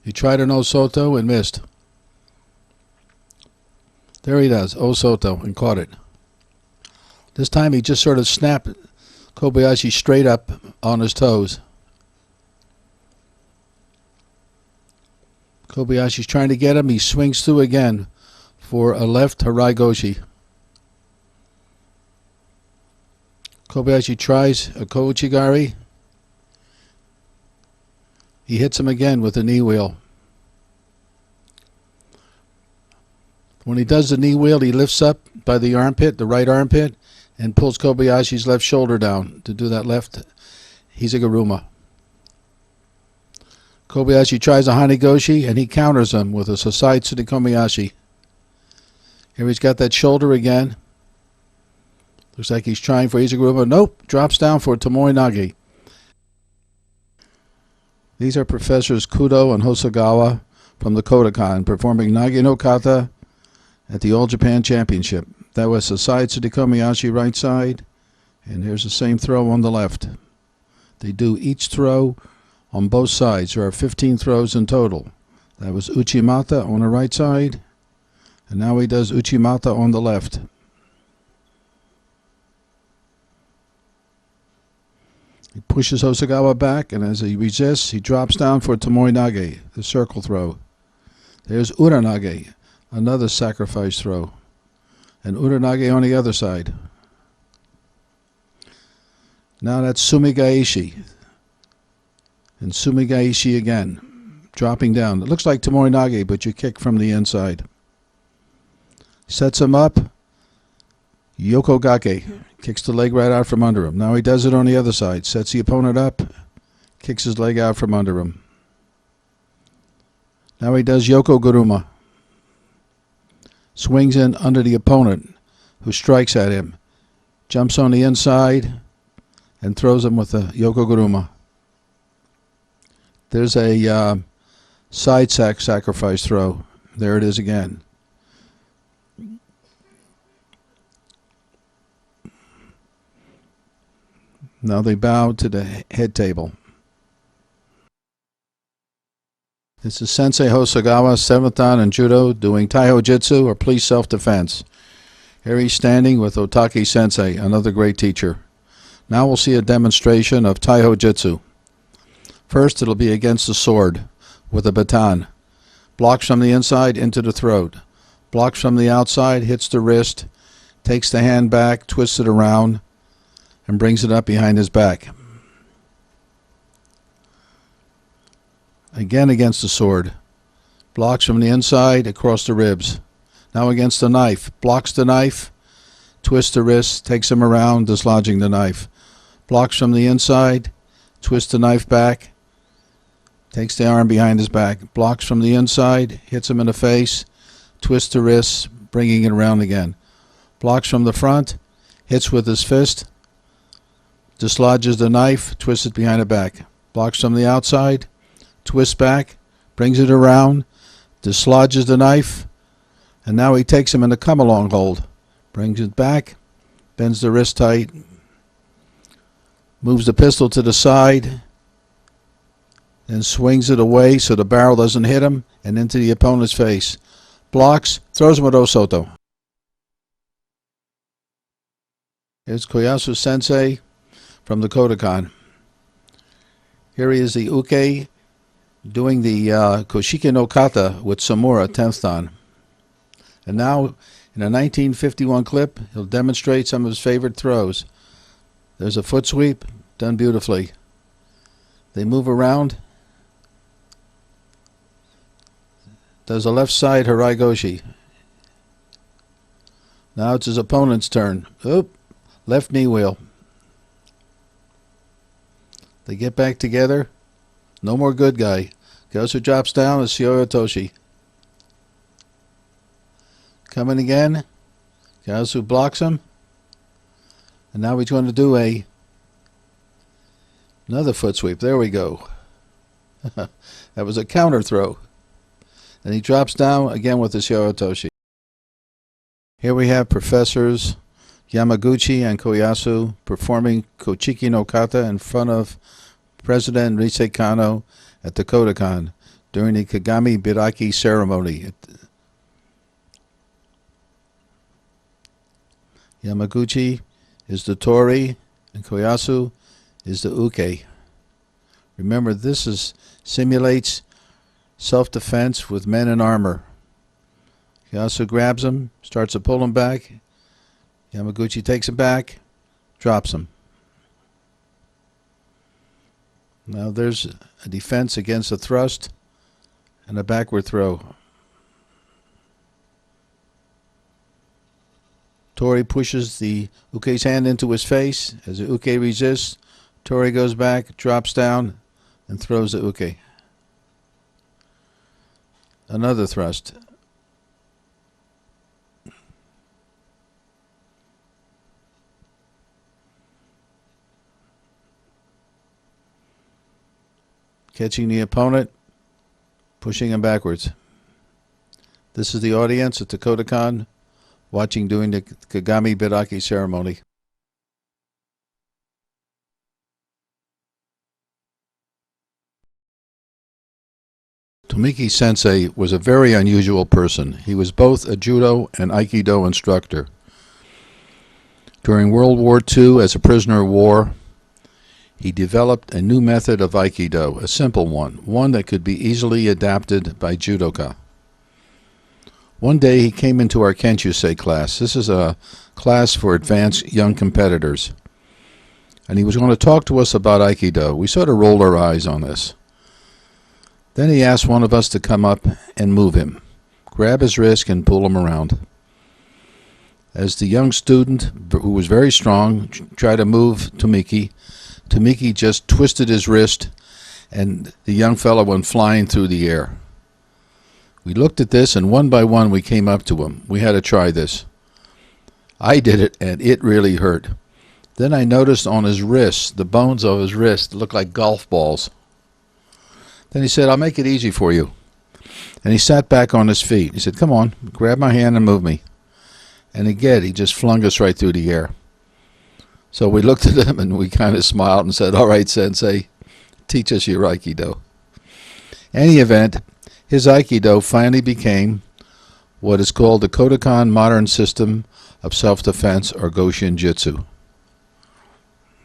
He tried an Osoto and missed. There he does, Osoto, and caught it. This time he just sort of snapped Kobayashi straight up on his toes. Kobayashi's trying to get him. He swings through again for a left harai goshi. Kobayashi tries a kouchigari. He hits him again with a knee wheel. When he does the knee wheel, he lifts up by the armpit, the right armpit, and pulls Kobayashi's left shoulder down to do that left Hizagaruma. Kobayashi tries a Hanigoshi, and he counters him with a Sasai Tsunekomiyashi. Here he's got that shoulder again. Looks like he's trying for Hizagaruma. Nope, drops down for Tomoe-nage. These are Professors Kudo and Hosogawa from the Kodokan performing Nage-no-kata at the All Japan Championship. That was Sasai Tsunekomiyashi right side, and here's the same throw on the left. They do each throw on both sides. There are 15 throws in total. That was Uchimata on the right side, and now he does Uchimata on the left. He pushes Hosogawa back, and as he resists, he drops down for Tomoe-nage, the circle throw. There's Uranage, another sacrifice throw. And Uranage on the other side. Now that's Sumigaishi. And Sumigaishi again. Dropping down. It looks like Tomoe-nage, but you kick from the inside. Sets him up. Yokogake. Kicks the leg right out from under him. Now he does it on the other side. Sets the opponent up. Kicks his leg out from under him. Now he does Yokoguruma. Swings in under the opponent who strikes at him. Jumps on the inside and throws him with a Yokoguruma. There's a side sacrifice throw. There it is again. Now they bow to the head table. This is Sensei Hosogawa, 7th Dan in Judo, doing Taiho Jitsu or police self-defense. Here he's standing with Otaki Sensei, another great teacher. Now we'll see a demonstration of Taiho Jitsu. First, it'll be against the sword with a baton. Blocks from the inside into the throat. Blocks from the outside, hits the wrist, takes the hand back, twists it around, and brings it up behind his back. Again against the sword. Blocks from the inside across the ribs. Now against the knife. Blocks the knife, twists the wrist, takes him around, dislodging the knife. Blocks from the inside, twists the knife back, takes the arm behind his back. Blocks from the inside, hits him in the face, twists the wrists, bringing it around again. Blocks from the front, hits with his fist, dislodges the knife, twists it behind the back. Blocks from the outside, twists back, brings it around, dislodges the knife, and now he takes him in a come-along hold. Brings it back, bends the wrist tight, moves the pistol to the side, then swings it away so the barrel doesn't hit him and into the opponent's face. Blocks, throws him with Osoto. Here's Koyasu Sensei from the Kodokan. Here he is, the uke, doing the Koshiki no Kata with Samura 10th dan. And now, in a 1951 clip, he'll demonstrate some of his favorite throws. There's a foot sweep, done beautifully. They move around. Does a left side Harai Goshi. Now it's his opponent's turn. Oop, left knee wheel. They get back together. No more good guy. Gosu drops down as Shio Toshi. Coming again. Gosu blocks him. And now he's going to do another foot sweep. There we go. That was a counter throw. And he drops down again with the Shio Toshi. Here we have Professors Yamaguchi and Koyasu performing Kochiki no Kata in front of President Rise Kano at the Kodokan during the Kagamibiraki ceremony. Yamaguchi is the Tori and Koyasu is the Uke. Remember, this simulates self-defense with men in armor. Koyasu grabs him, starts to pull him back. Yamaguchi takes him back, drops him. Now there's a defense against a thrust and a backward throw. Tori pushes the uke's hand into his face. As the uke resists, Tori goes back, drops down, and throws the uke. Another thrust. Catching the opponent, pushing him backwards. This is the audience at the Kodokan watching during the Kagamibiraki ceremony. Tomiki Sensei was a very unusual person. He was both a judo and aikido instructor. During World War II, as a prisoner of war, he developed a new method of aikido, a simple one that could be easily adapted by judoka. One day he came into our Kenshusei class. This is a class for advanced young competitors. And he was going to talk to us about aikido. We sort of rolled our eyes on this. Then he asked one of us to come up and move him, grab his wrist and pull him around. As the young student, who was very strong, tried to move Tomiki, Tomiki just twisted his wrist and the young fellow went flying through the air. We looked at this and one by one we came up to him. We had to try this. I did it and it really hurt. Then I noticed on his wrist, the bones of his wrist looked like golf balls. Then he said, "I'll make it easy for you." And he sat back on his feet. He said, "Come on, grab my hand and move me." And again, he just flung us right through the air. So we looked at him and we kind of smiled and said, "All right, Sensei, teach us your Aikido." Any event, his Aikido finally became what is called the Kodokan Modern System of Self-Defense, or Goshin Jitsu.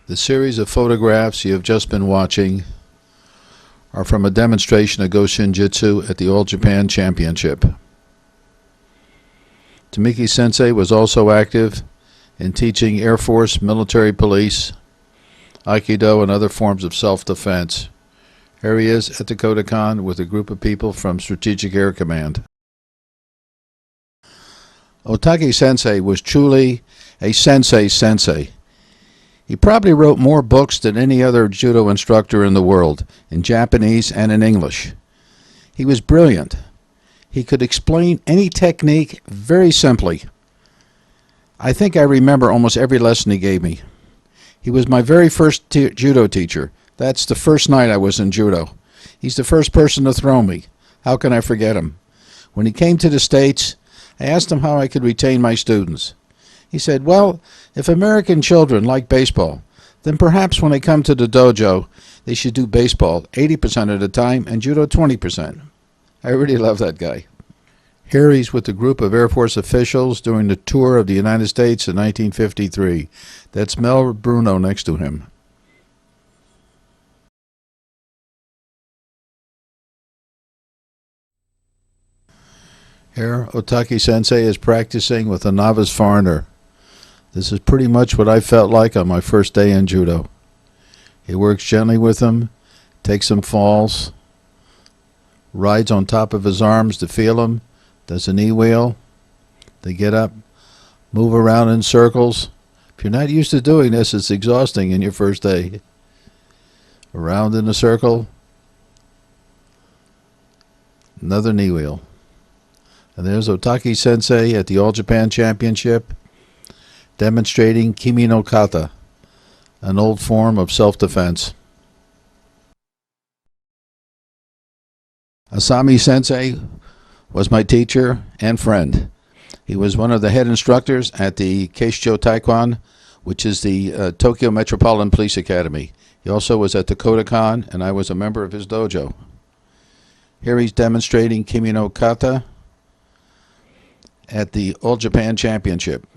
The series of photographs you have just been watching are from a demonstration of Goshin Jitsu at the All Japan Championship. Tomiki Sensei was also active in teaching Air Force, military police, Aikido, and other forms of self-defense. Here he is at the Kodokan with a group of people from Strategic Air Command. Otaki Sensei was truly a sensei. He probably wrote more books than any other judo instructor in the world, in Japanese and in English. He was brilliant. He could explain any technique very simply. I think I remember almost every lesson he gave me. He was my very first judo teacher. That's the first night I was in judo. He's the first person to throw me. How can I forget him? When he came to the States, I asked him how I could retain my students. He said, well, if American children like baseball, then perhaps when they come to the dojo, they should do baseball 80% of the time and judo 20%. I really love that guy. Here he's with a group of Air Force officials during the tour of the United States in 1953. That's Mel Bruno next to him. Here, Otaki Sensei is practicing with a novice foreigner. This is pretty much what I felt like on my first day in judo. He works gently with him, takes some falls, rides on top of his arms to feel him, does a knee wheel. They get up, move around in circles. If you're not used to doing this, it's exhausting in your first day. Around in a circle, another knee wheel. And there's Otaki Sensei at the All Japan Championship, demonstrating Ju-no-kata, an old form of self-defense. Asami Sensei was my teacher and friend. He was one of the head instructors at the Keisho Taekwondo, which is the Tokyo Metropolitan Police Academy. He also was at the Kodokan, and I was a member of his dojo. Here he's demonstrating Ju-no-kata at the All Japan Championship.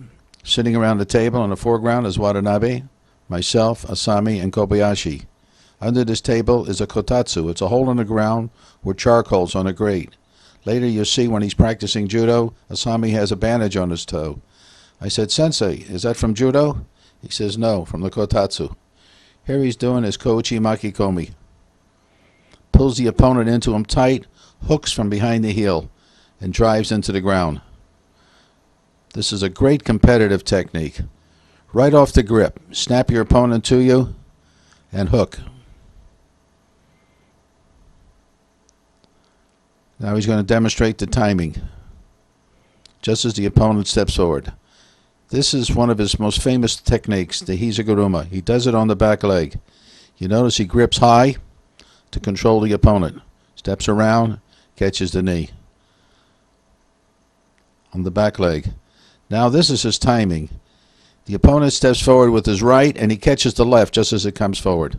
Sitting around the table in the foreground is Watanabe, myself, Asami, and Kobayashi. Under this table is a kotatsu. It's a hole in the ground with charcoals on a grate. Later you'll see when he's practicing judo, Asami has a bandage on his toe. I said, Sensei, is that from judo? He says, no, from the kotatsu. Here he's doing his koichi makikomi. Pulls the opponent into him tight, hooks from behind the heel, and drives into the ground. This is a great competitive technique. Right off the grip, snap your opponent to you and hook. Now he's going to demonstrate the timing just as the opponent steps forward. This is one of his most famous techniques, the Hizaguruma. He does it on the back leg. You notice he grips high to control the opponent. Steps around, catches the knee on the back leg. Now this is his timing. The opponent steps forward with his right and he catches the left just as it comes forward.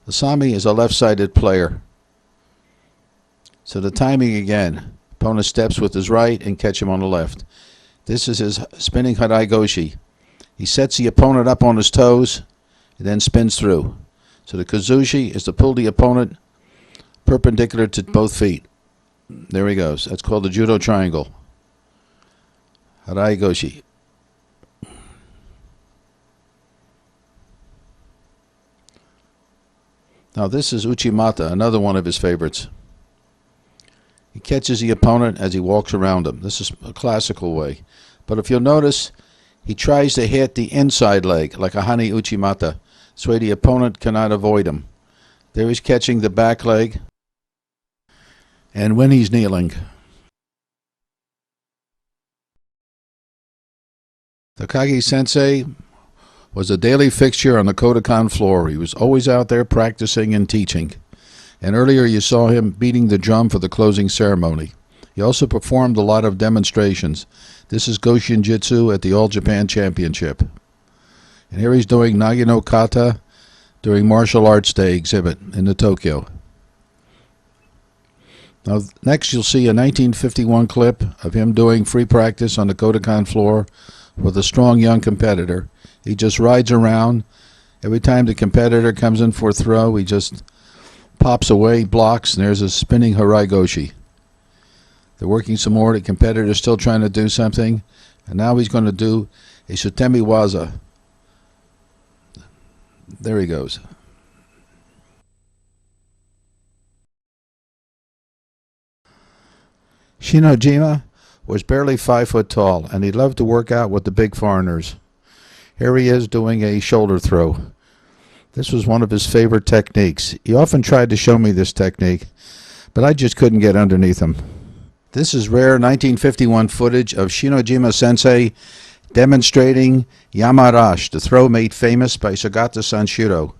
Asami is a left-sided player. So the timing again. Opponent steps with his right and catch him on the left. This is his spinning harai goshi. He sets the opponent up on his toes and then spins through. So the kazushi is to pull the opponent perpendicular to both feet. There he goes. That's called the judo triangle. Harai goshi. Now this is uchimata, another one of his favorites. He catches the opponent as he walks around him. This is a classical way. But if you'll notice, he tries to hit the inside leg like a hani uchimata. This way the opponent cannot avoid him. There he's catching the back leg. And when he's kneeling. Takagaki Sensei was a daily fixture on the Kodokan floor. He was always out there practicing and teaching. And earlier you saw him beating the drum for the closing ceremony. He also performed a lot of demonstrations. This is Goshin Jitsu at the All Japan Championship. And here he's doing Nagi-no-kata during Martial Arts Day exhibit in the Tokyo. Now next you'll see a 1951 clip of him doing free practice on the Kodokan floor with a strong young competitor. He just rides around Every time the competitor comes in for a throw, he just pops away, blocks, and there's a spinning Haraigoshi. They're working some more. The competitor's still trying to do something. And now he's going to do a Sutemi Waza. There he goes. Shiojima was barely 5 foot tall, and he loved to work out with the big foreigners. Here he is doing a shoulder throw. This was one of his favorite techniques. He often tried to show me this technique, but I just couldn't get underneath him. This is rare 1951 footage of Shiojima Sensei demonstrating Yamarash, the throw made famous by Sagata Sanshiro.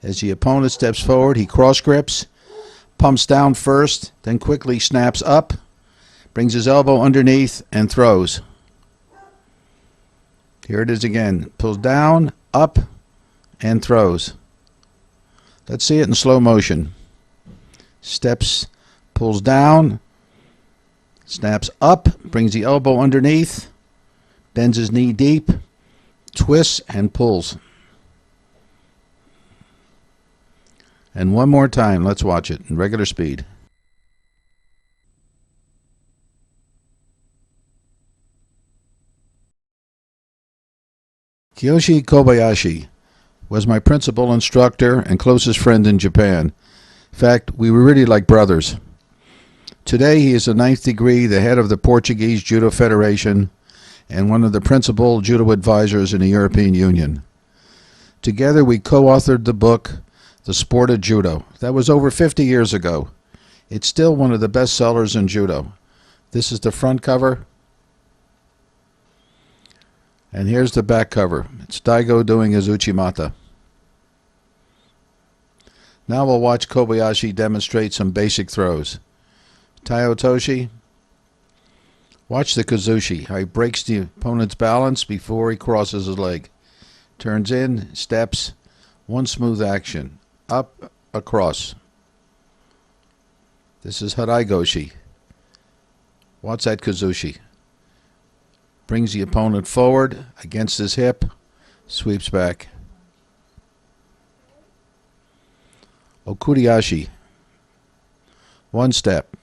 As the opponent steps forward, he cross grips, pumps down first, then quickly snaps up, brings his elbow underneath, and throws. Here it is again. Pulls down, up, and throws. Let's see it in slow motion. Steps, pulls down, snaps up, brings the elbow underneath, bends his knee deep, twists, and pulls. And one more time. Let's watch it in regular speed. Kiyoshi Kobayashi was my principal instructor and closest friend in Japan. In fact, we were really like brothers. Today he is a 9th degree, the head of the Portuguese Judo Federation, and one of the principal judo advisors in the European Union. Together we co-authored the book, The Sport of Judo. That was over 50 years ago. It's still one of the best sellers in judo. This is the front cover. And here's the back cover. It's Daigo doing his Uchimata. Now we'll watch Kobayashi demonstrate some basic throws. Taiotoshi. Watch the Kazushi, how he breaks the opponent's balance before he crosses his leg. Turns in, steps, one smooth action. Up, across. This is Haraigoshi. Watch that Kazushi. Brings the opponent forward against his hip, sweeps back. Okuriashi. One step.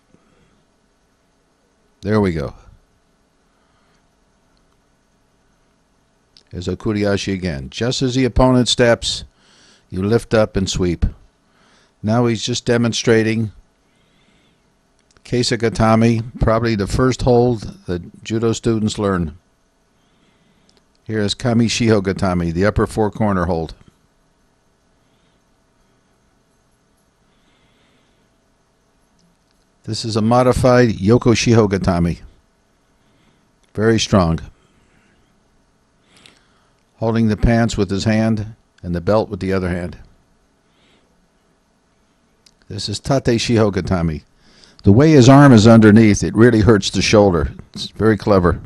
There we go. There's Okuriashi again. Just as the opponent steps, you lift up and sweep. Now he's just demonstrating Keisagatami, probably the first hold that judo students learn. Here is Kami Shihogatami, the upper four corner hold. This is a modified Yoko Shihogatami. Very strong. Holding the pants with his hand and the belt with the other hand. This is Tate Shihogatami. The way his arm is underneath, it really hurts the shoulder. It's very clever.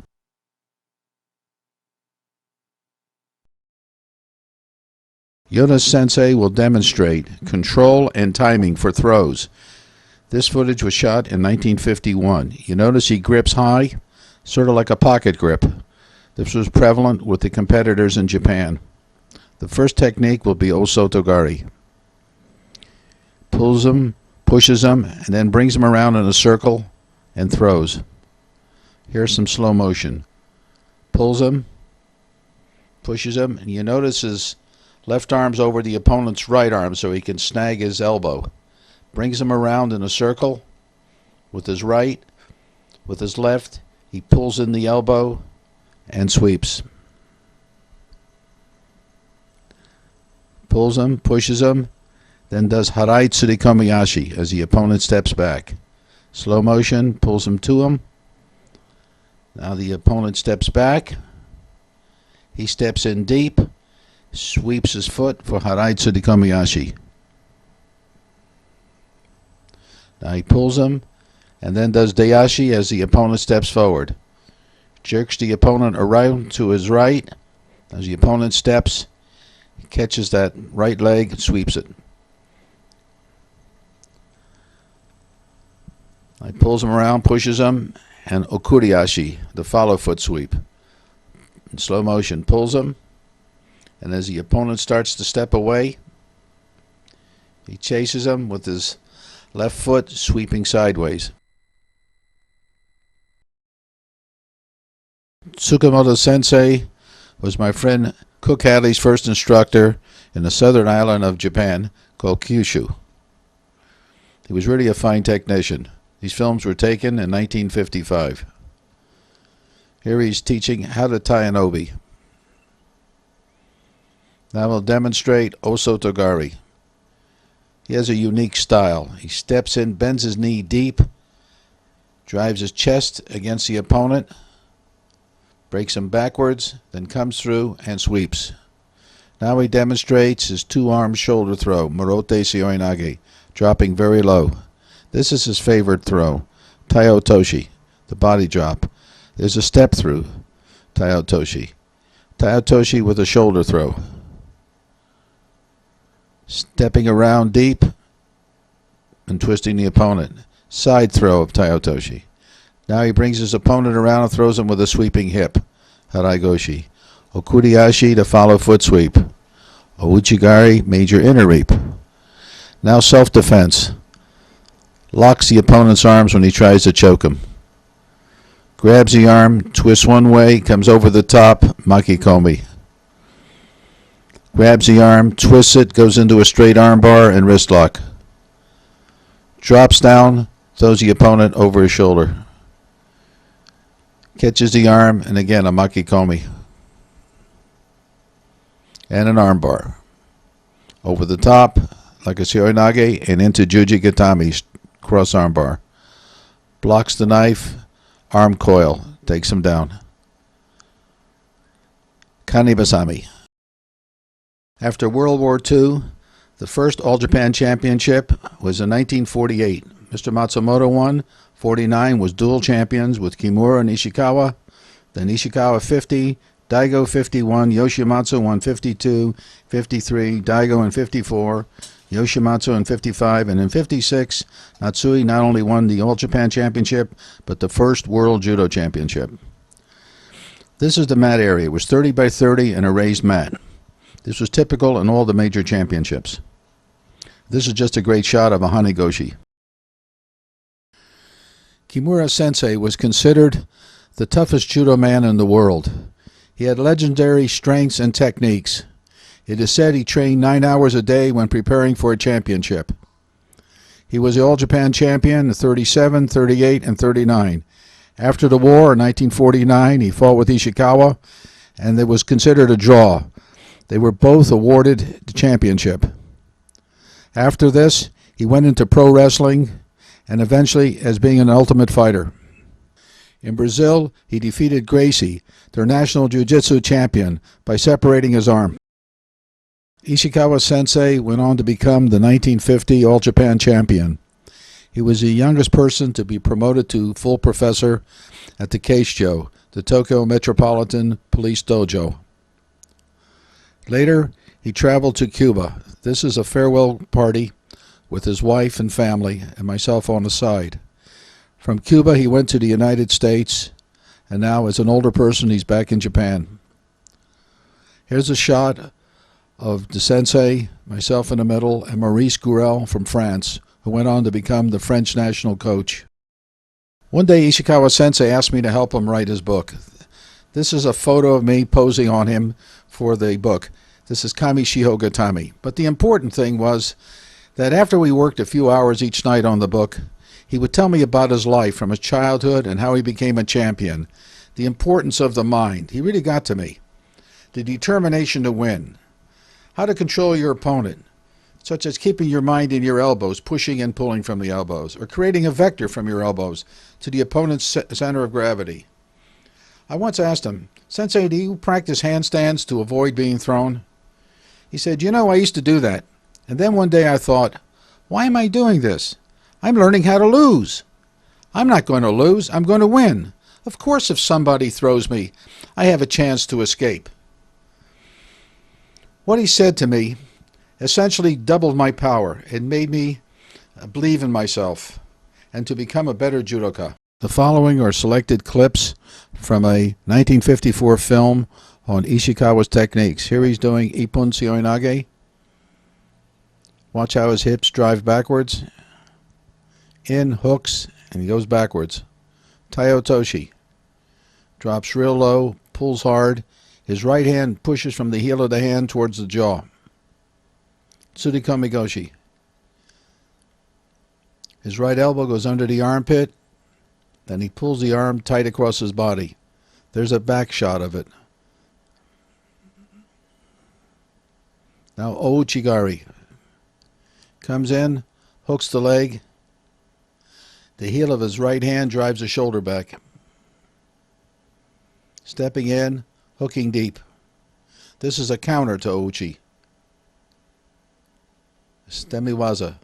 Yoda Sensei will demonstrate control and timing for throws. This footage was shot in 1951. You notice he grips high, sort of like a pocket grip. This was prevalent with the competitors in Japan. The first technique will be Osotogari. Pulls him, pushes him, and then brings him around in a circle and throws. Here's some slow motion. Pulls him, pushes him, and you notice his left arm's over the opponent's right arm so he can snag his elbow. Brings him around in a circle with his right, with his left. He pulls in the elbow and sweeps. Pulls him, pushes him, then does Harai Tsurikomiyashi as the opponent steps back. Slow motion, pulls him to him. Now the opponent steps back. He steps in deep, sweeps his foot for Harai Tsurikomiyashi. Now he pulls him and then does Dayashi as the opponent steps forward. Jerks the opponent around to his right. As the opponent steps, he catches that right leg and sweeps it. He pulls him around, pushes him, and Okuriashi, the follow foot sweep. In slow motion, pulls him, and as the opponent starts to step away, he chases him with his left foot sweeping sideways. Tsukamoto Sensei was my friend Cook Hadley's first instructor in the southern island of Japan called Kyushu. He was really a fine technician. These films were taken in 1955. Here he's teaching how to tie an obi. Now we'll demonstrate Osotogari. He has a unique style. He steps in, bends his knee deep, drives his chest against the opponent, breaks him backwards, then comes through and sweeps. Now he demonstrates his two-arm shoulder throw, Morote Seoinage, dropping very low. This is his favorite throw, Taiotoshi, the body drop. There's a step through, Taiotoshi. Taiotoshi with a shoulder throw. Stepping around deep and twisting the opponent. Side throw of Taiotoshi. Now he brings his opponent around and throws him with a sweeping hip, Haraigoshi. Okuriashi, the follow foot sweep. Ouchigari, major inner reap. Now self-defense. Locks the opponent's arms when he tries to choke him. Grabs the arm, twists one way, comes over the top, Makikomi. Grabs the arm, twists it, goes into a straight arm bar and wrist lock. Drops down, throws the opponent over his shoulder. Catches the arm, and again a Makikomi. And an arm bar. Over the top, like a Seoinage, and into Juji Gatami, cross arm bar. Blocks the knife, arm coil, takes him down. Kanibasami. After World War II, the first All-Japan Championship was in 1948. Mr. Matsumoto won. 49 was dual champions with Kimura and Ishikawa. Then Ishikawa 50, Daigo 51, Yoshimatsu won 52, 53, Daigo in 54, Yoshimatsu in 55, and in 56, Natsui not only won the All-Japan Championship, but the first World Judo Championship. This is the mat area. It was 30 by 30 and a raised mat. This was typical in all the major championships. This is just a great shot of a Hanegoshi. Kimura Sensei was considered the toughest judo man in the world. He had legendary strengths and techniques. It is said he trained 9 hours a day when preparing for a championship. He was the All-Japan champion in 37, 38, and 39. After the war in 1949, he fought with Ishikawa, and it was considered a draw. They were both awarded the championship. After this, he went into pro wrestling and eventually as being an ultimate fighter. In Brazil, he defeated Gracie, their national jiu-jitsu champion, by separating his arm. Ishikawa Sensei went on to become the 1950 All-Japan champion. He was the youngest person to be promoted to full professor at the Keisho, the Tokyo Metropolitan Police Dojo. Later, he traveled to Cuba. This is a farewell party with his wife and family and myself on the side. From Cuba, he went to the United States, and now as an older person, he's back in Japan. Here's a shot of the sensei, myself in the middle, and Maurice Gourel from France, who went on to become the French national coach. One day, Ishikawa Sensei asked me to help him write his book. This is a photo of me posing on him for the book. This is Kami Shiho Gatami. But the important thing was that after we worked a few hours each night on the book, he would tell me about his life from his childhood and how he became a champion, the importance of the mind. He really got to me. The determination to win, how to control your opponent, such as keeping your mind in your elbows, pushing and pulling from the elbows, or creating a vector from your elbows to the opponent's center of gravity. I once asked him, "Sensei, do you practice handstands to avoid being thrown?" He said, "You know, I used to do that. And then one day I thought, why am I doing this? I'm learning how to lose. I'm not going to lose. I'm going to win. Of course, if somebody throws me, I have a chance to escape." What he said to me essentially doubled my power. It made me believe in myself and to become a better judoka. The following are selected clips from a 1954 film, on Ishikawa's techniques. Here he's doing Ippon Seoinage. Watch how his hips drive backwards. In, hooks, and he goes backwards. Taiotoshi. Drops real low, pulls hard. His right hand pushes from the heel of the hand towards the jaw. Tsurikomigoshi. His right elbow goes under the armpit. Then he pulls the arm tight across his body. There's a back shot of it. Now Ouchigari. Comes in, hooks the leg. The heel of his right hand drives the shoulder back. Stepping in, hooking deep. This is a counter to Ouchi. Stemiwaza.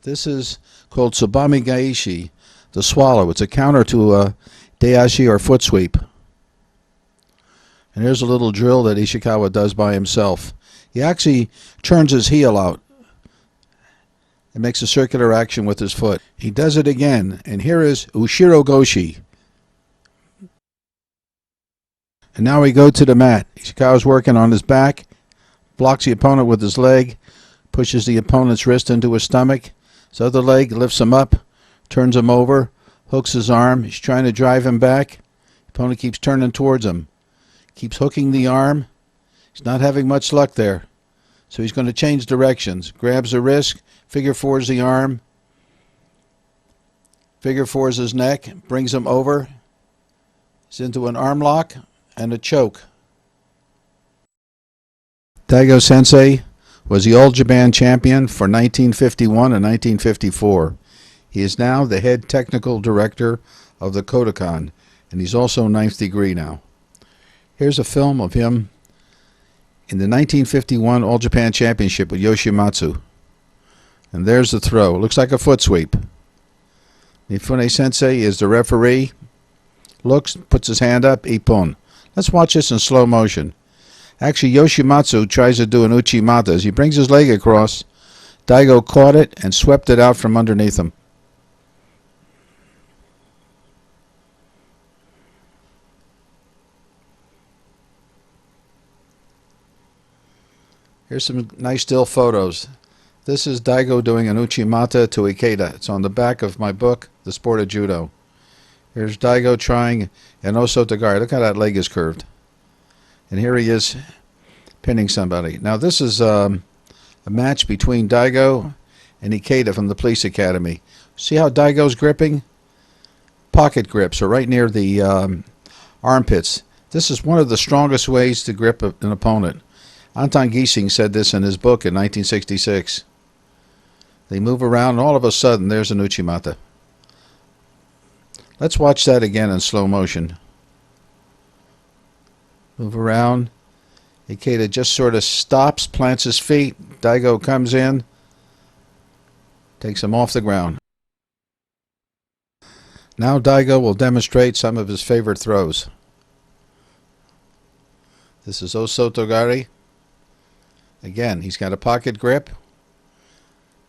This is called Tsubami Gaishi, the swallow. It's a counter to a Dayashi or foot sweep. And here's a little drill that Ishikawa does by himself. He actually turns his heel out and makes a circular action with his foot. He does it again, and here is Ushiro Goshi. And now we go to the mat. Ishikawa's working on his back, blocks the opponent with his leg, pushes the opponent's wrist into his stomach. His other leg lifts him up, turns him over, hooks his arm. He's trying to drive him back. The opponent keeps turning towards him. Keeps hooking the arm. He's not having much luck there. So he's going to change directions. Grabs the wrist, figure fours the arm, figure fours his neck, brings him over. He's into an arm lock and a choke. Daigo Sensei was the All Japan champion for 1951 and 1954. He is now the head technical director of the Kodokan, and he's also ninth degree now. Here's a film of him in the 1951 All Japan Championship with Yoshimatsu. And there's the throw. It looks like a foot sweep. Mifune Sensei is the referee. Looks, puts his hand up, Ippon. Let's watch this in slow motion. Actually, Yoshimatsu tries to do an Uchimata. As he brings his leg across, Daigo caught it and swept it out from underneath him. Here's some nice still photos. This is Daigo doing an Uchimata to Ikeda. It's on the back of my book, The Sport of Judo. Here's Daigo trying an Osotogari. Look how that leg is curved. And here he is pinning somebody. Now this is a match between Daigo and Ikeda from the police academy. See how Daigo's gripping? Pocket grips are right near the armpits. This is one of the strongest ways to grip an opponent. Anton Giesing said this in his book in 1966. They move around and all of a sudden there's an Uchimata. Let's watch that again in slow motion. Move around. Ikeda just sort of stops, plants his feet. Daigo comes in, takes him off the ground. Now Daigo will demonstrate some of his favorite throws. This is Osotogari. Again, he's got a pocket grip.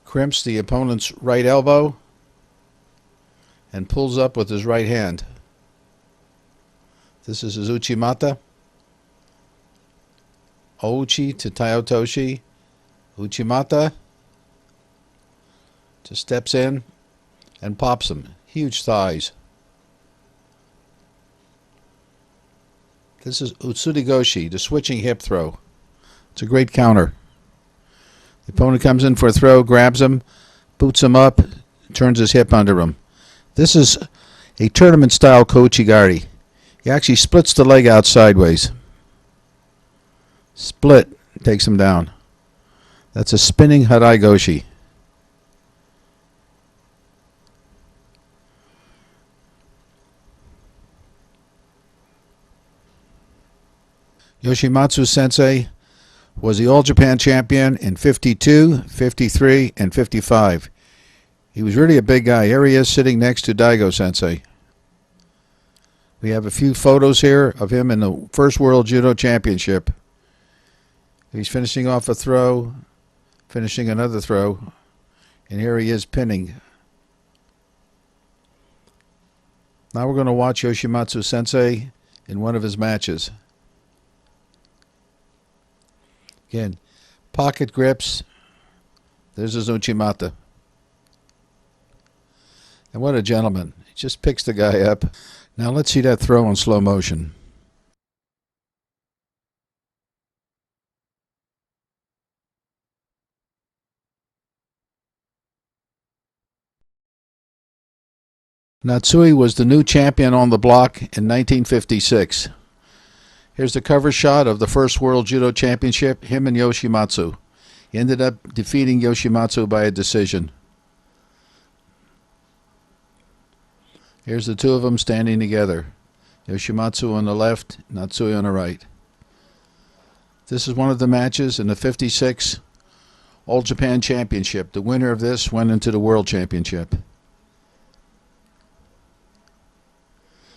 Crimps the opponent's right elbow and pulls up with his right hand. This is his Uchimata. Ouchi to Taiotoshi. Uchimata. Just steps in and pops him. Huge thighs. This is Utsurigoshi, the switching hip throw. It's a great counter. The opponent comes in for a throw, grabs him, boots him up, turns his hip under him. This is a tournament-style Kouchigari. He actually splits the leg out sideways. Split, takes him down. That's a spinning Haraigoshi. Yoshimatsu Sensei was the All Japan champion in 52, 53, and 55. He was really a big guy. Here he is sitting next to Daigo Sensei. We have a few photos here of him in the first World Judo Championship. He's finishing off a throw, finishing another throw, and here he is pinning. Now we're going to watch Yoshimatsu Sensei in one of his matches. Again, pocket grips. There's his Uchimata. And what a gentleman. He just picks the guy up. Now let's see that throw in slow motion. Natsui was the new champion on the block in 1956. Here's the cover shot of the first World Judo Championship, him and Yoshimatsu. He ended up defeating Yoshimatsu by a decision. Here's the two of them standing together. Yoshimatsu on the left, Natsui on the right. This is one of the matches in the 56 All Japan Championship. The winner of this went into the World Championship.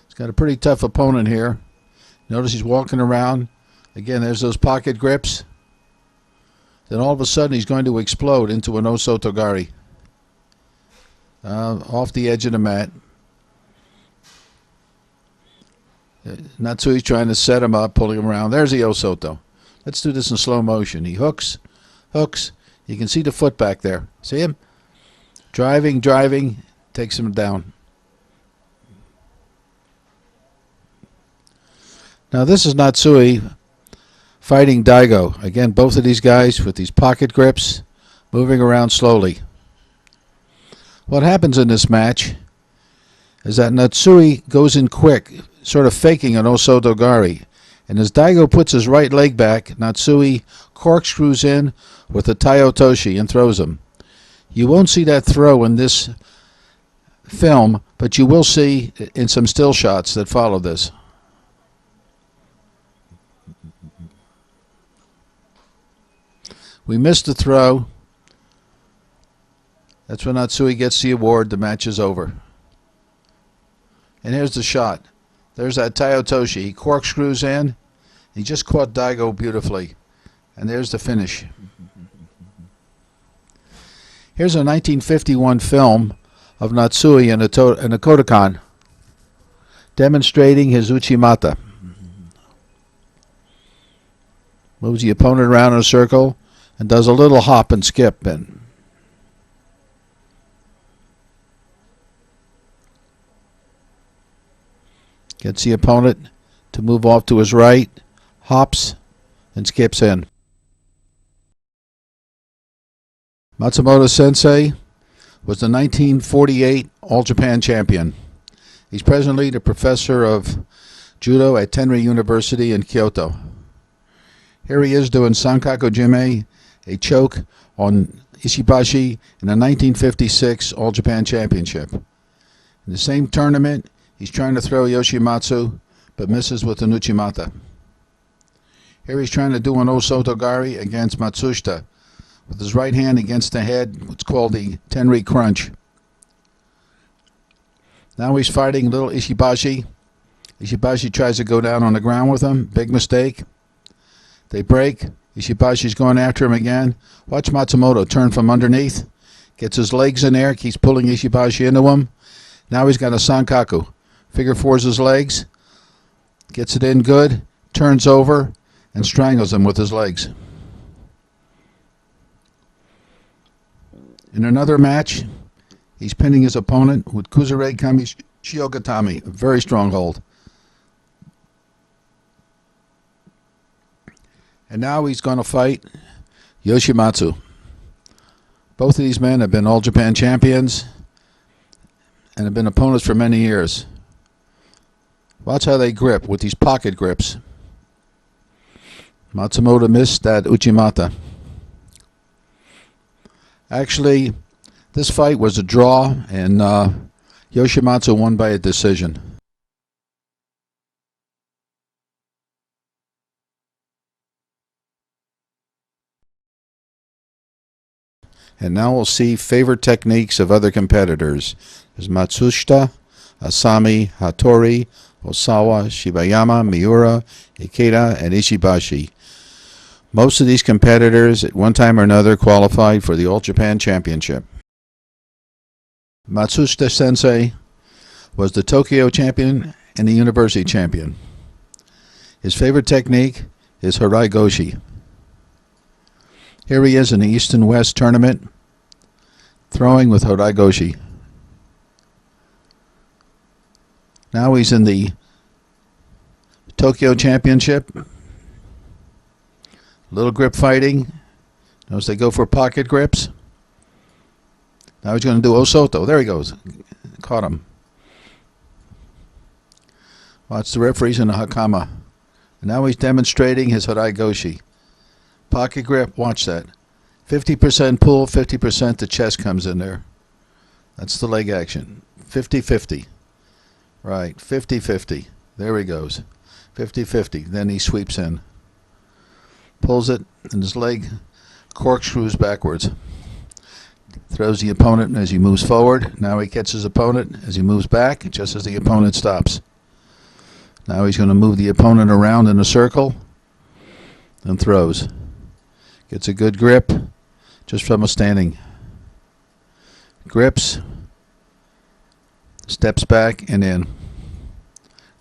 He's got a pretty tough opponent here. Notice he's walking around. Again, there's those pocket grips. Then all of a sudden he's going to explode into an Osotogari. Off the edge of the mat. Natsui's trying to set him up, pulling him around. There's the Osoto. Let's do this in slow motion. He hooks. You can see the foot back there. See him? Driving, takes him down. Now this is Natsui fighting Daigo. Again, both of these guys with these pocket grips, moving around slowly. What happens in this match is that Natsui goes in quick, sort of faking an Osotogari. And as Daigo puts his right leg back, Natsui corkscrews in with a Taiotoshi and throws him. You won't see that throw in this film, but you will see in some still shots that follow this. We missed the throw. That's when Natsui gets the award. The match is over. And here's the shot. There's that Taiotoshi. He corkscrews in. He just caught Daigo beautifully. And there's the finish. Here's a 1951 film of Natsui in a Kodokan demonstrating his Uchimata. Moves the opponent around in a circle and does a little hop and skip. And gets the opponent to move off to his right, hops, and skips in. Matsumoto Sensei was the 1948 All Japan champion. He's presently the professor of judo at Tenri University in Kyoto. Here he is doing Sankaku Jime, a choke on Ishibashi in the 1956 All Japan Championship. In the same tournament, he's trying to throw Yoshimatsu, but misses with an Uchimata. Here he's trying to do an Osotogari against Matsushita, with his right hand against the head, what's called the Tenri Crunch. Now he's fighting little Ishibashi. Ishibashi tries to go down on the ground with him. Big mistake. They break. Ishibashi's going after him again. Watch Matsumoto turn from underneath. Gets his legs in there. Keeps pulling Ishibashi into him. Now he's got a Sankaku. Figure fours his legs. Gets it in good. Turns over and strangles him with his legs. In another match, he's pinning his opponent with Kuzure Kami Shiogatami, a very strong hold. And now he's going to fight Yoshimatsu. Both of these men have been All Japan champions and have been opponents for many years. Watch how they grip with these pocket grips. Matsumoto missed that Uchimata. Actually, this fight was a draw, and Yoshimatsu won by a decision. And now we'll see favorite techniques of other competitors. There's Matsushita, Asami, Hattori, Osawa, Shibayama, Miura, Ikeda, and Ishibashi. Most of these competitors at one time or another qualified for the All Japan Championship. Matsushita Sensei was the Tokyo champion and the university champion. His favorite technique is Harai Goshi. Here he is in the East and West tournament, throwing with Hodai-goshi. Now he's in the Tokyo Championship. Little grip fighting. Notice they go for pocket grips. Now he's going to do Osoto. There he goes. Caught him. Watch the referees in the Hakama. And now he's demonstrating his Hodai-goshi. Pocket grip. Watch that. 50% pull, 50% the chest comes in there. That's the leg action. 50-50. Right. 50-50. There he goes. 50-50. Then he sweeps in. Pulls it, and his leg corkscrews backwards. Throws the opponent as he moves forward. Now he catches his opponent as he moves back, just as the opponent stops. Now he's going to move the opponent around in a circle and throws. Gets a good grip just from a standing. Grips, steps back and in.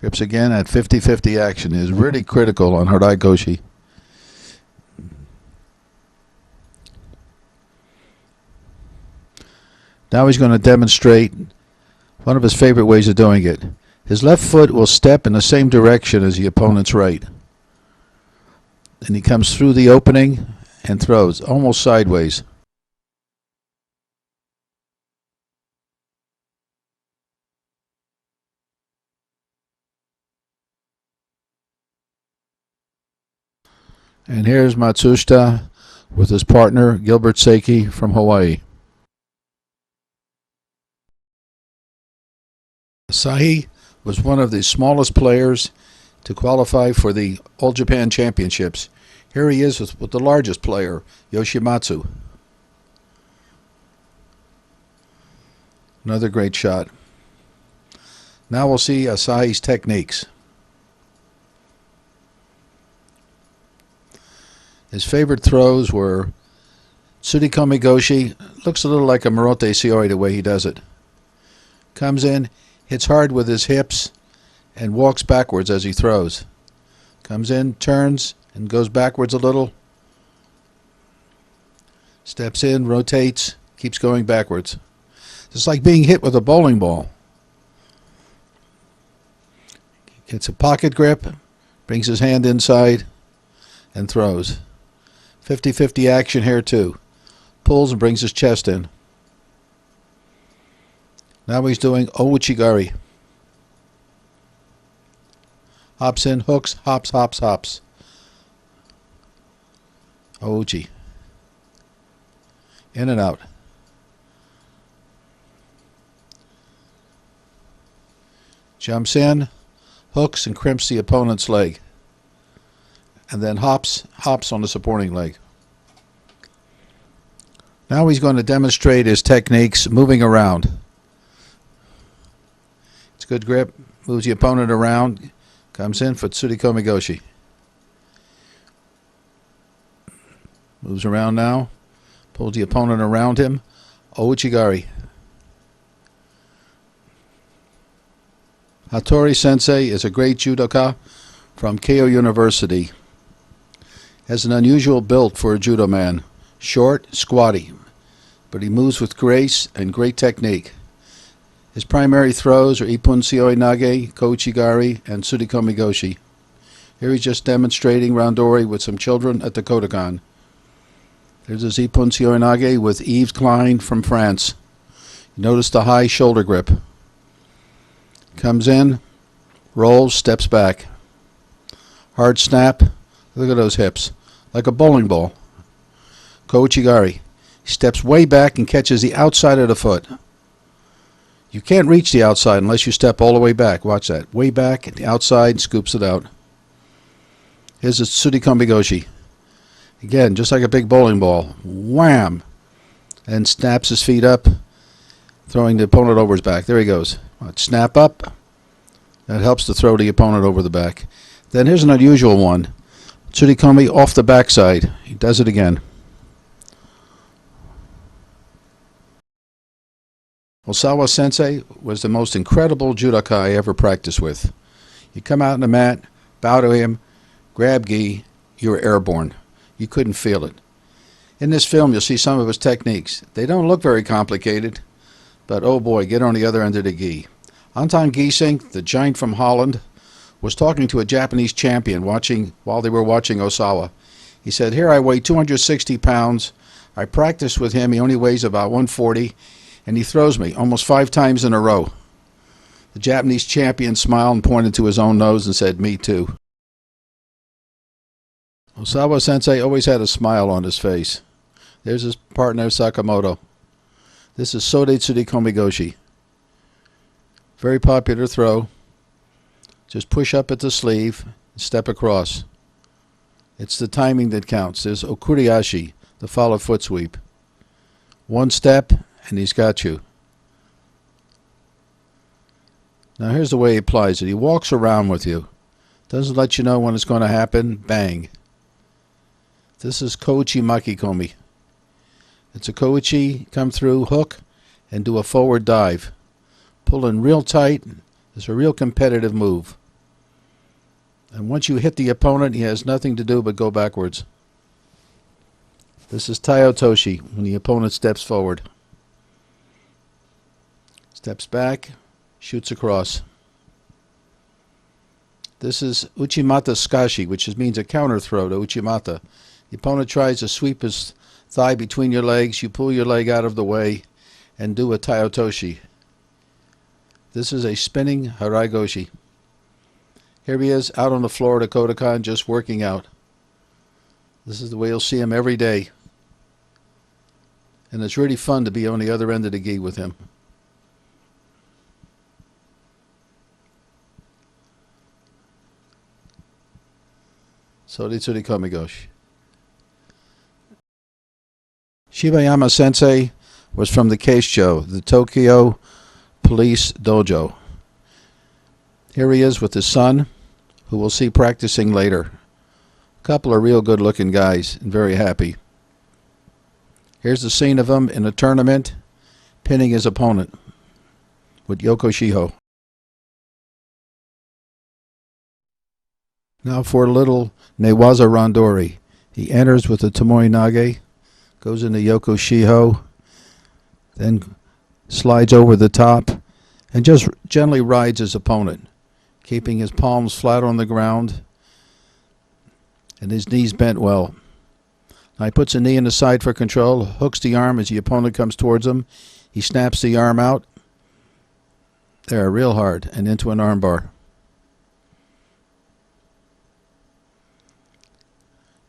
Grips again at 50-50 action. Is really critical on Hodai-goshi. Now he's going to demonstrate one of his favorite ways of doing it. His left foot will step in the same direction as the opponent's right. And he comes through the opening and throws, almost sideways. And here's Matsushita with his partner, Gilbert Seiki from Hawaii. Asahi was one of the smallest players to qualify for the All Japan Championships. Here he is with the largest player, Yoshimatsu. Another great shot. Now we'll see Asahi's techniques. His favorite throws were Tsurikomi-goshi. Looks a little like a Morote Sioi the way he does it. Comes in, hits hard with his hips, and walks backwards as he throws. Comes in, turns, and goes backwards a little. Steps in, rotates, keeps going backwards. It's like being hit with a bowling ball. Gets a pocket grip, brings his hand inside, and throws. 50-50 action here too. Pulls and brings his chest in. Now he's doing ouchigari. Hops in, hooks, hops, hops, hops. Ouchi. In and out. Jumps in, hooks and crimps the opponent's leg. And then hops on the supporting leg. Now he's going to demonstrate his techniques moving around. It's good grip, moves the opponent around, comes in for Tsurikomi-goshi. Moves around now, pulls the opponent around him, ouchigari. Hattori Sensei is a great judoka from Keio University. Has an unusual build for a judo man. Short, squatty, but he moves with grace and great technique. His primary throws are Ippon Sioi Nage, Kouchigari, and Tsurikomi-goshi. Here he's just demonstrating Randori with some children at the Kodokan. There's his Ippon Sioi Nage with Yves Klein from France. Notice the high shoulder grip. Comes in, rolls, steps back. Hard snap. Look at those hips. Like a bowling ball. Kouchigari. He steps way back and catches the outside of the foot. You can't reach the outside unless you step all the way back. Watch that. Way back, the outside, scoops it out. Here's a Tsurikomi-goshi. Again, just like a big bowling ball. Wham! And snaps his feet up, throwing the opponent over his back. There he goes. Watch. Snap up. That helps to throw the opponent over the back. Then here's an unusual one. Tsurikomi off the backside. He does it again. Osawa Sensei was the most incredible judoka I ever practiced with. You come out on the mat, bow to him, grab gi, you were airborne. You couldn't feel it. In this film, you'll see some of his techniques. They don't look very complicated, but oh boy, get on the other end of the gi. Anton Giesing, the giant from Holland, was talking to a Japanese champion while they were watching Osawa. He said, "Here I weigh 260 pounds. I practice with him. He only weighs about 140, and he throws me almost 5 times in a row." The Japanese champion smiled and pointed to his own nose and said, "Me too." Osawa Sensei always had a smile on his face. There's his partner Sakamoto. This is Sode Tsuri Komigoshi. Very popular throw. Just push up at the sleeve and step across. It's the timing that counts. There's Okuriashi, the follow foot sweep. One step and he's got you. Now here's the way he applies it. He walks around with you. Doesn't let you know when it's going to happen. Bang. This is Kouchi Makikomi. It's a Kouchi, come through, hook, and do a forward dive. Pull in real tight. It's a real competitive move. And once you hit the opponent, he has nothing to do but go backwards. This is Taiotoshi, when the opponent steps forward. Steps back, shoots across. This is Uchimata Skashi, which means a counter throw to Uchimata. The opponent tries to sweep his thigh between your legs. You pull your leg out of the way and do a Taiotoshi. This is a spinning Haraigoshi. Here he is out on the floor at Kodokan just working out. This is the way you'll see him every day. And it's really fun to be on the other end of the gi with him. Sode Tsuri Komigoshi. Shibayama Sensei was from the Keisho, the Tokyo Police Dojo. Here he is with his son, who we'll see practicing later. A couple of real good-looking guys and very happy. Here's the scene of him in a tournament, pinning his opponent with Yoko Shiho. Now for a little Newaza Randori. He enters with a Tomoe Nage, goes into Yoko Shiho, then slides over the top, and just gently rides his opponent, keeping his palms flat on the ground and his knees bent well. Now he puts a knee in the side for control, hooks the arm as the opponent comes towards him. He snaps the arm out. There, real hard, and into an armbar.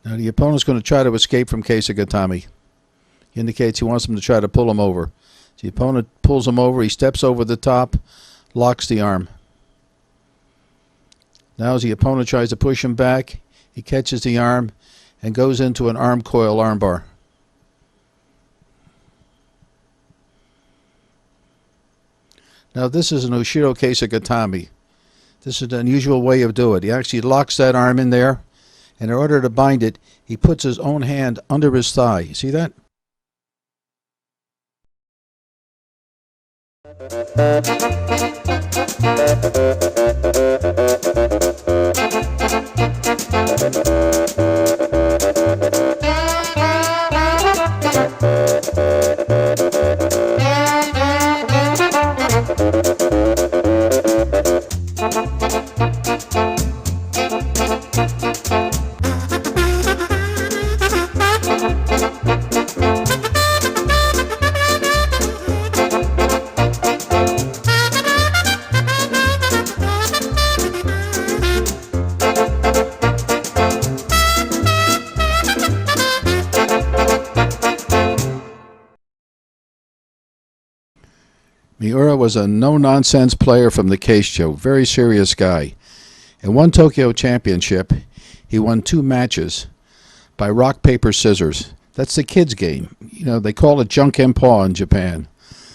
Now the opponent's going to try to escape from Keisagatami. He indicates he wants him to try to pull him over. So the opponent pulls him over, he steps over the top, locks the arm. Now as the opponent tries to push him back, he catches the arm and goes into an arm coil armbar. Now this is an Ushiro Keisagatami. This is an unusual way of doing it. He actually locks that arm in there, and in order to bind it, he puts his own hand under his thigh. You see that? Miura was a no-nonsense player from the Keisho, very serious guy. In one Tokyo championship, he won 2 matches by rock, paper, scissors. That's the kids' game. You know, they call it Junken Paw in Japan.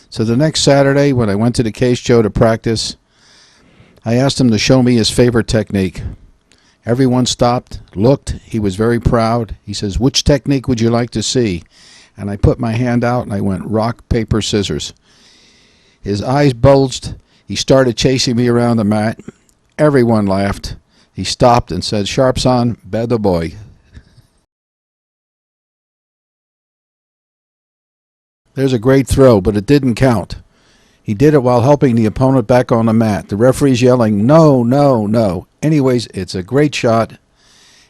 So the next Saturday, when I went to the Keisho to practice, I asked him to show me his favorite technique. Everyone stopped, looked. He was very proud. He says, "Which technique would you like to see?" And I put my hand out and I went rock, paper, scissors. His eyes bulged. He started chasing me around the mat. Everyone laughed. He stopped and said, "Sharp-san, bad boy." There's a great throw, but it didn't count. He did it while helping the opponent back on the mat. The referee's yelling, "No, no, no." Anyways, it's a great shot,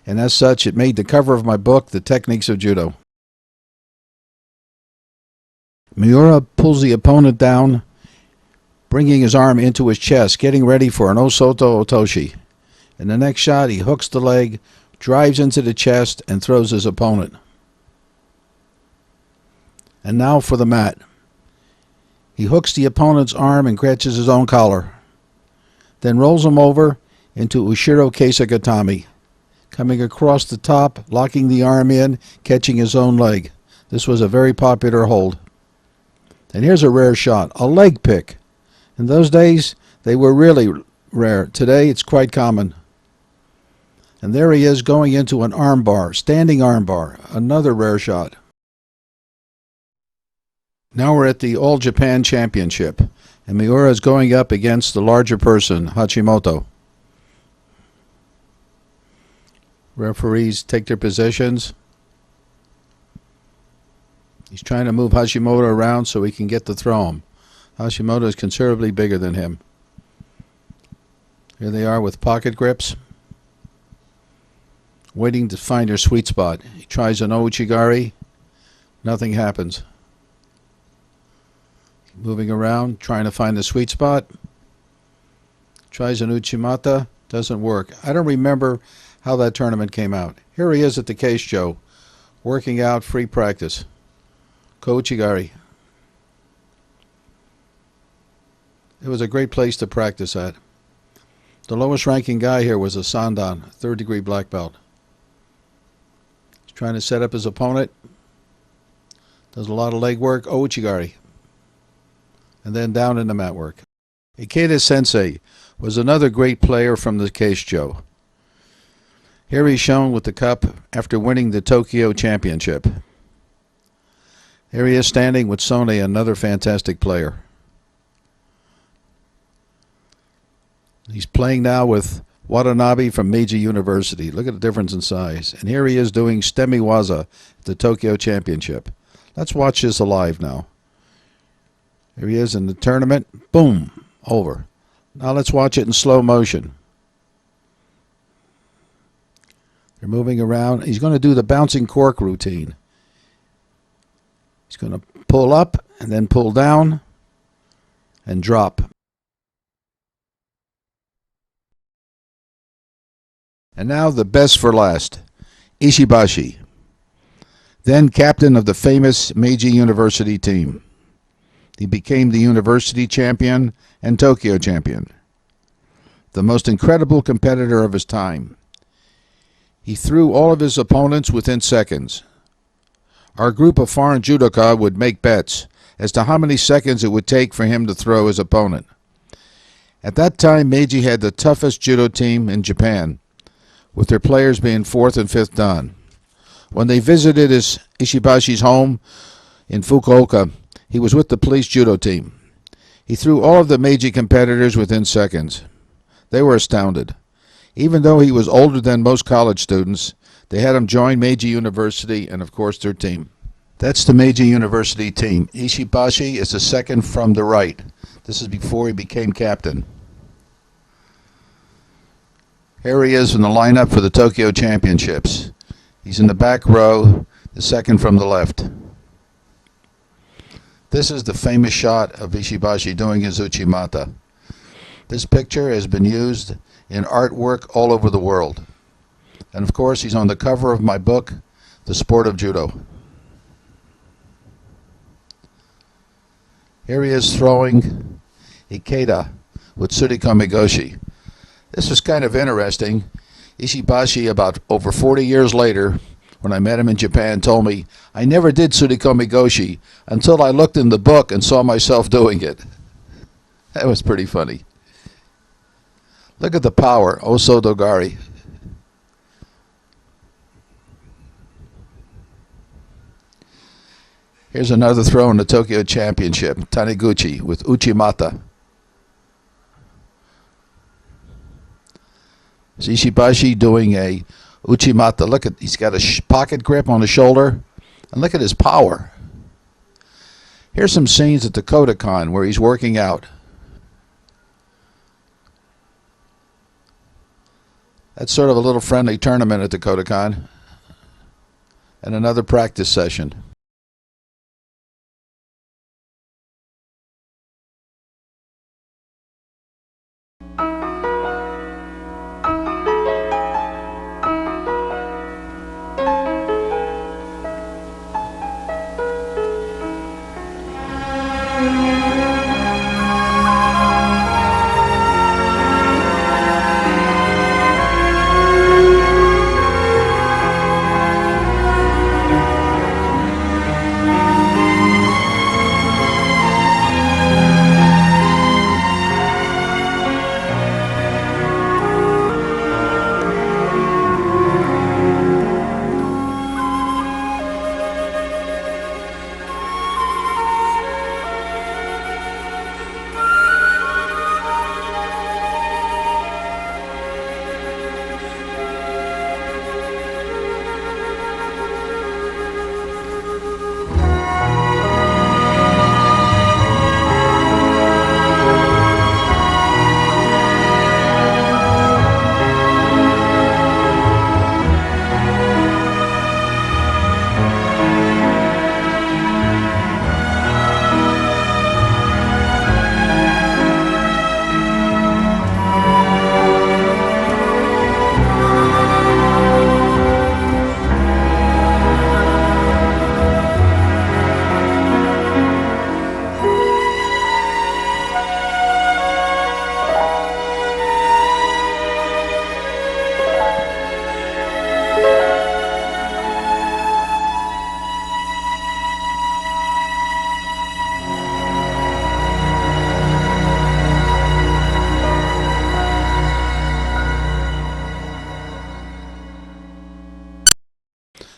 and as such, it made the cover of my book, The Techniques of Judo. Miura pulls the opponent down, bringing his arm into his chest, getting ready for an Osoto Otoshi. In the next shot, he hooks the leg, drives into the chest, and throws his opponent. And now for the mat. He hooks the opponent's arm and catches his own collar, then rolls him over into Ushiro Kesagatami, coming across the top, locking the arm in, catching his own leg. This was a very popular hold. And here's a rare shot, a leg pick. In those days, they were really rare. Today, it's quite common. And there he is going into an armbar, standing armbar, another rare shot. Now we're at the All Japan Championship, and Miura is going up against the larger person, Hashimoto. Referees take their positions. He's trying to move Hashimoto around so he can get to throw him. Hashimoto is considerably bigger than him. Here they are with pocket grips, waiting to find their sweet spot. He tries an ouchigari. Nothing happens. Moving around, trying to find the sweet spot. Tries an uchimata. Doesn't work. I don't remember how that tournament came out. Here he is at the Keisho, working out free practice. Kouchigari. It was a great place to practice at. The lowest ranking guy here was a Sandan, third degree black belt. He's trying to set up his opponent. Does a lot of leg work. Ouchigari. And then down in the mat work. Ikeda Sensei was another great player from the Keisho. Here he's shown with the cup after winning the Tokyo Championship. Here he is standing with Sone, another fantastic player. He's playing now with Watanabe from Meiji University. Look at the difference in size. And here he is doing Stemi Waza at the Tokyo Championship. Let's watch this live now. Here he is in the tournament. Boom. Over. Now let's watch it in slow motion. They're moving around. He's going to do the bouncing cork routine. He's going to pull up and then pull down and drop. And now the best for last, Ishibashi, then captain of the famous Meiji University team. He became the university champion and Tokyo champion, the most incredible competitor of his time. He threw all of his opponents within seconds. Our group of foreign judoka would make bets as to how many seconds it would take for him to throw his opponent. At that time, Meiji had the toughest judo team in Japan, with their players being 4th and 5th dan. When they visited Ishibashi's home in Fukuoka, he was with the police judo team. He threw all of the Meiji competitors within seconds. They were astounded. Even though he was older than most college students, they had him join Meiji University and, of course, their team. That's the Meiji University team. Ishibashi is the second from the right. This is before he became captain. Here he is in the lineup for the Tokyo Championships. He's in the back row, the second from the left. This is the famous shot of Ishibashi doing his uchimata. This picture has been used in artwork all over the world. And of course, he's on the cover of my book, The Sport of Judo. Here he is throwing Ikeda with Suriko Migoshi. This was kind of interesting. Ishibashi, about over 40 years later, when I met him in Japan, told me, I never did Suriko Migoshi until I looked in the book and saw myself doing it. That was pretty funny. Look at the power, Oso Dogari. Here's another throw in the Tokyo Championship, Taniguchi with Uchimata. Ishibashi doing a Uchimata. Look at, he's got a pocket grip on the shoulder, and look at his power. Here's some scenes at the Kodokan where he's working out. That's sort of a little friendly tournament at the Kodokan. And another practice session.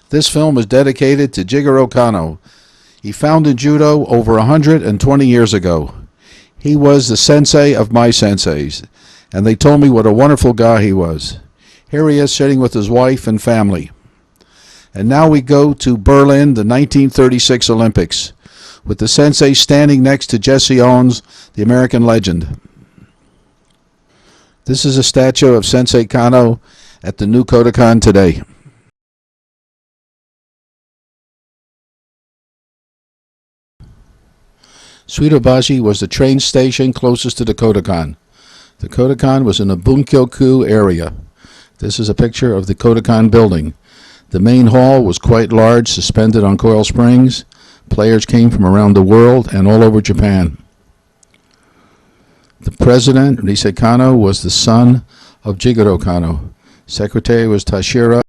This film is dedicated to Jigoro Kano. He founded judo over 120 years ago. He was the sensei of my senseis, and they told me what a wonderful guy he was. Here he is sitting with his wife and family. And now we go to Berlin, the 1936 Olympics, with the sensei standing next to Jesse Owens, the American legend. This is a statue of Sensei Kano at the new Kodokan today. Ishibashi was the train station closest to the Kodokan. The Kodokan was in the Bunkyoku area. This is a picture of the Kodokan building. The main hall was quite large, suspended on coil springs. Players came from around the world and all over Japan. The president, Rise Kano, was the son of Jigoro Kano. Secretary was Toshiro